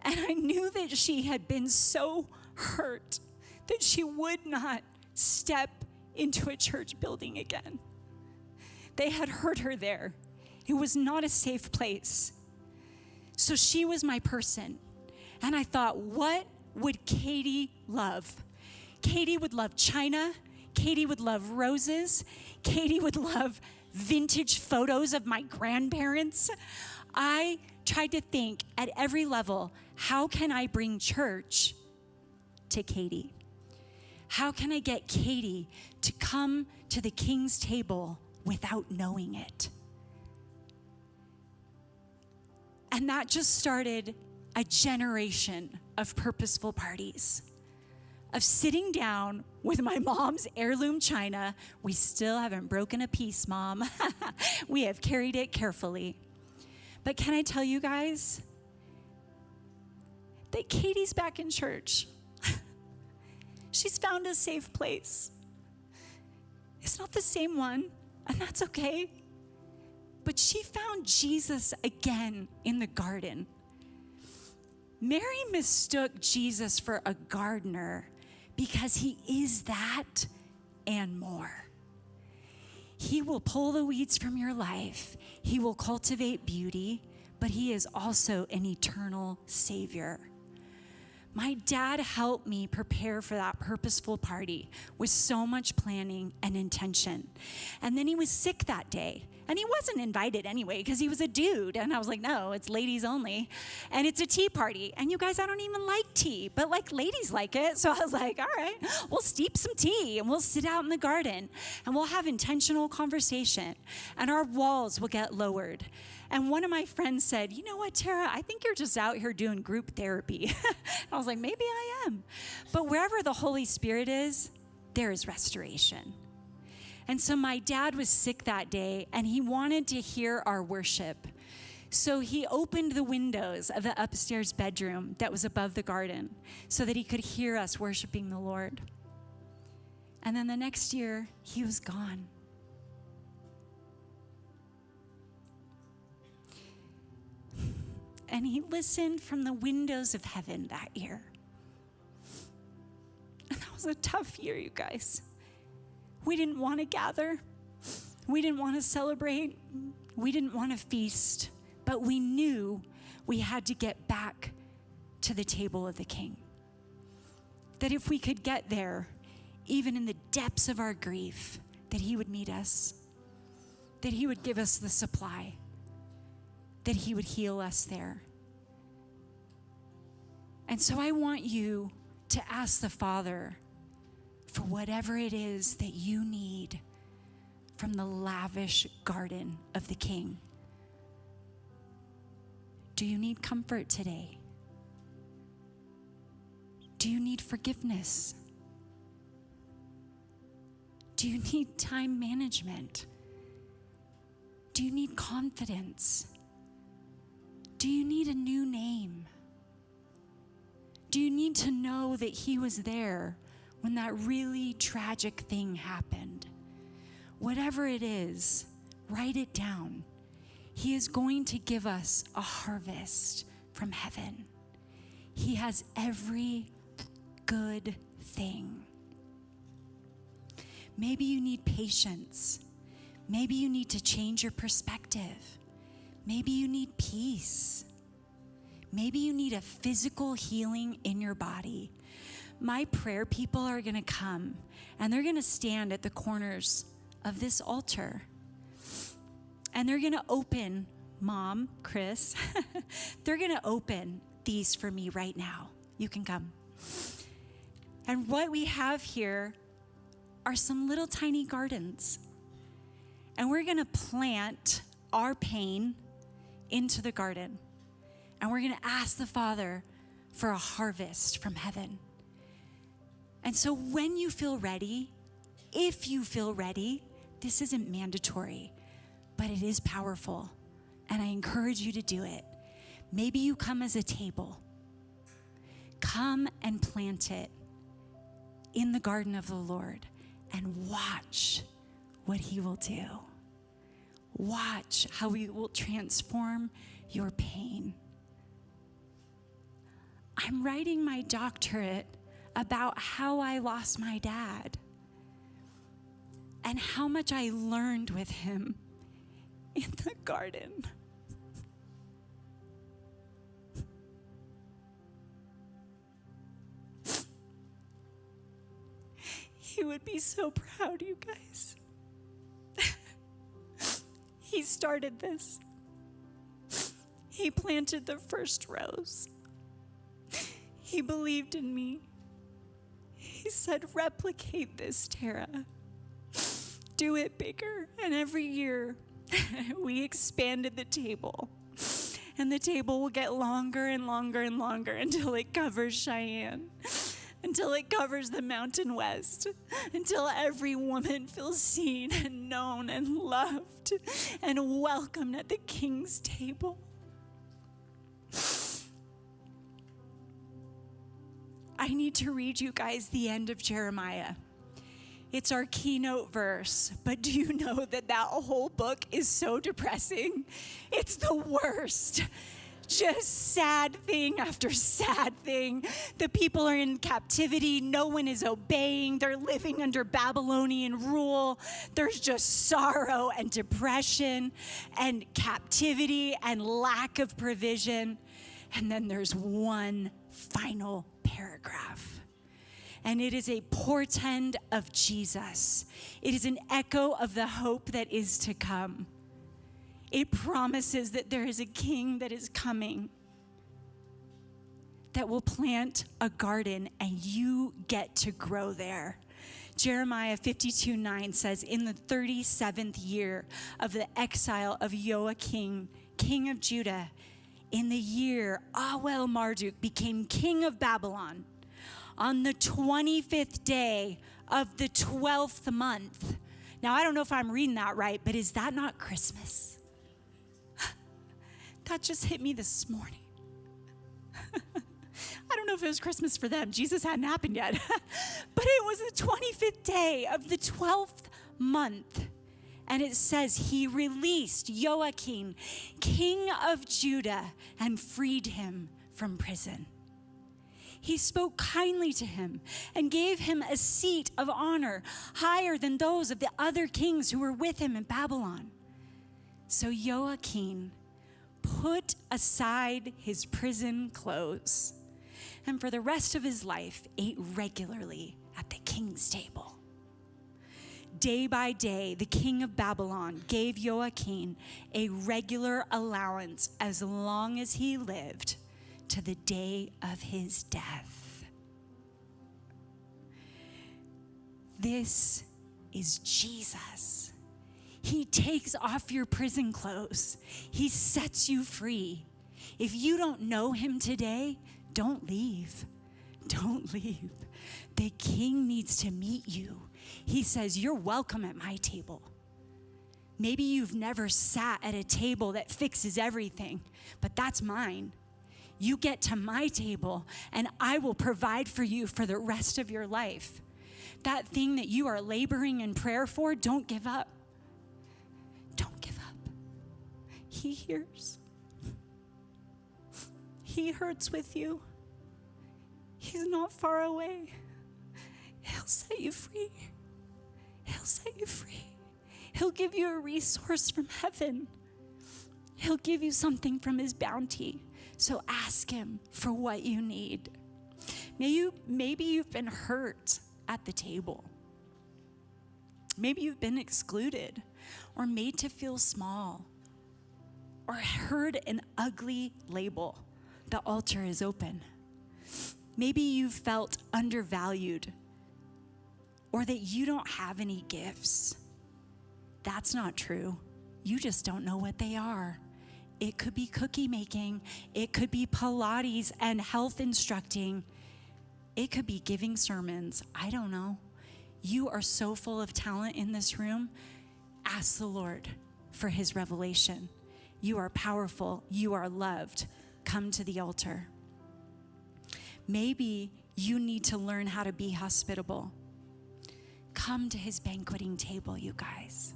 And I knew that she had been so hurt that she would not step into a church building again. They had hurt her there. It was not a safe place. So she was my person. And I thought, what would Katie love? Katie would love China. Katie would love roses. Katie would love vintage photos of my grandparents. I tried to think at every level, how can I bring church to Katie? How can I get Katie to come to the King's table without knowing it? And that just started a generation of purposeful parties, of sitting down with my mom's heirloom china. We still haven't broken a piece, Mom. We have carried it carefully. But can I tell you guys that Katie's back in church? She's found a safe place. It's not the same one, and that's okay. But she found Jesus again in the garden. Mary mistook Jesus for a gardener because he is that and more. He will pull the weeds from your life. He will cultivate beauty, but he is also an eternal Savior. My dad helped me prepare for that purposeful party with so much planning and intention. And then he was sick that day. And he wasn't invited anyway because he was a dude. And I was like, no, it's ladies only. And it's a tea party. And you guys, I don't even like tea, but like ladies like it. So I was like, all right, we'll steep some tea and we'll sit out in the garden and we'll have intentional conversation and our walls will get lowered. And one of my friends said, you know what, Tara, I think you're just out here doing group therapy. I was like, maybe I am. But wherever the Holy Spirit is, there is restoration. And so my dad was sick that day, and he wanted to hear our worship. So he opened the windows of the upstairs bedroom that was above the garden so that he could hear us worshiping the Lord. And then the next year, he was gone. And he listened from the windows of heaven that year. And that was a tough year, you guys. We didn't want to gather. We didn't want to celebrate. We didn't want to feast. But we knew we had to get back to the table of the King. That if we could get there, even in the depths of our grief, that he would meet us. That he would give us the supply. That he would heal us there. And so I want you to ask the Father for whatever it is that you need from the lavish garden of the King. Do you need comfort today? Do you need forgiveness? Do you need time management? Do you need confidence? Do you need a new name? Do you need to know that he was there when that really tragic thing happened? Whatever it is, write it down. He is going to give us a harvest from heaven. He has every good thing. Maybe you need patience. Maybe you need to change your perspective. Maybe you need peace. Maybe you need a physical healing in your body. My prayer people are going to come and they're going to stand at the corners of this altar. And they're going to open, Mom, Chris, they're going to open these for me right now. You can come. And what we have here are some little tiny gardens. And we're going to plant our pain into the garden. And we're going to ask the Father for a harvest from heaven. And so when you feel ready, if you feel ready, this isn't mandatory, but it is powerful. And I encourage you to do it. Maybe you come as a table. Come and plant it in the garden of the Lord and watch what he will do. Watch how he will transform your pain. I'm writing my doctorate about how I lost my dad and how much I learned with him in the garden. He would be so proud, you guys. He started this. He planted the first rose. He believed in me. He said, replicate this, Tara. Do it bigger. And every year, we expanded the table. And the table will get longer and longer and longer until it covers Cheyenne, until it covers the Mountain West, until every woman feels seen and known and loved and welcomed at the King's table. I need to read you guys the end of Jeremiah. It's our keynote verse, but do you know that that whole book is so depressing? It's the worst. Just sad thing after sad thing. The people are in captivity. No one is obeying. They're living under Babylonian rule. There's just sorrow and depression and captivity and lack of provision. And then there's one final paragraph. And it is a portend of Jesus. It is an echo of the hope that is to come. It promises that there is a king that is coming that will plant a garden and you get to grow there. Jeremiah 52:9 says, in the 37th year of the exile of Joachim, king of Judah, in the year Awel-Marduk became king of Babylon, on the 25th day of the 12th month. Now, I don't know if I'm reading that right, but is that not Christmas? That just hit me this morning. I don't know if it was Christmas for them. Jesus hadn't happened yet. But it was the 25th day of the 12th month. And it says he released Joachim, king of Judah, and freed him from prison. He spoke kindly to him and gave him a seat of honor higher than those of the other kings who were with him in Babylon. So Joachim put aside his prison clothes and for the rest of his life ate regularly at the king's table. Day by day, the king of Babylon gave Joachim a regular allowance as long as he lived to the day of his death. This is Jesus. He takes off your prison clothes. He sets you free. If you don't know him today, don't leave. Don't leave. The king needs to meet you. He says, you're welcome at my table. Maybe you've never sat at a table that fixes everything, but that's mine. You get to my table and I will provide for you for the rest of your life. That thing that you are laboring in prayer for, don't give up. Don't give up. He hears. He hurts with you. He's not far away. He'll set you free. He'll set you free. He'll give you a resource from heaven. He'll give you something from his bounty. So ask him for what you need. Maybe you've been hurt at the table. Maybe you've been excluded or made to feel small or heard an ugly label. The altar is open. Maybe you've felt undervalued or that you don't have any gifts. That's not true. You just don't know what they are. It could be cookie making. It could be Pilates and health instructing. It could be giving sermons. I don't know. You are so full of talent in this room. Ask the Lord for his revelation. You are powerful. You are loved. Come to the altar. Maybe you need to learn how to be hospitable. Come to his banqueting table, you guys.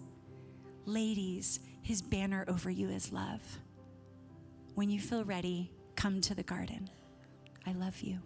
Ladies, his banner over you is love. When you feel ready, come to the garden. I love you.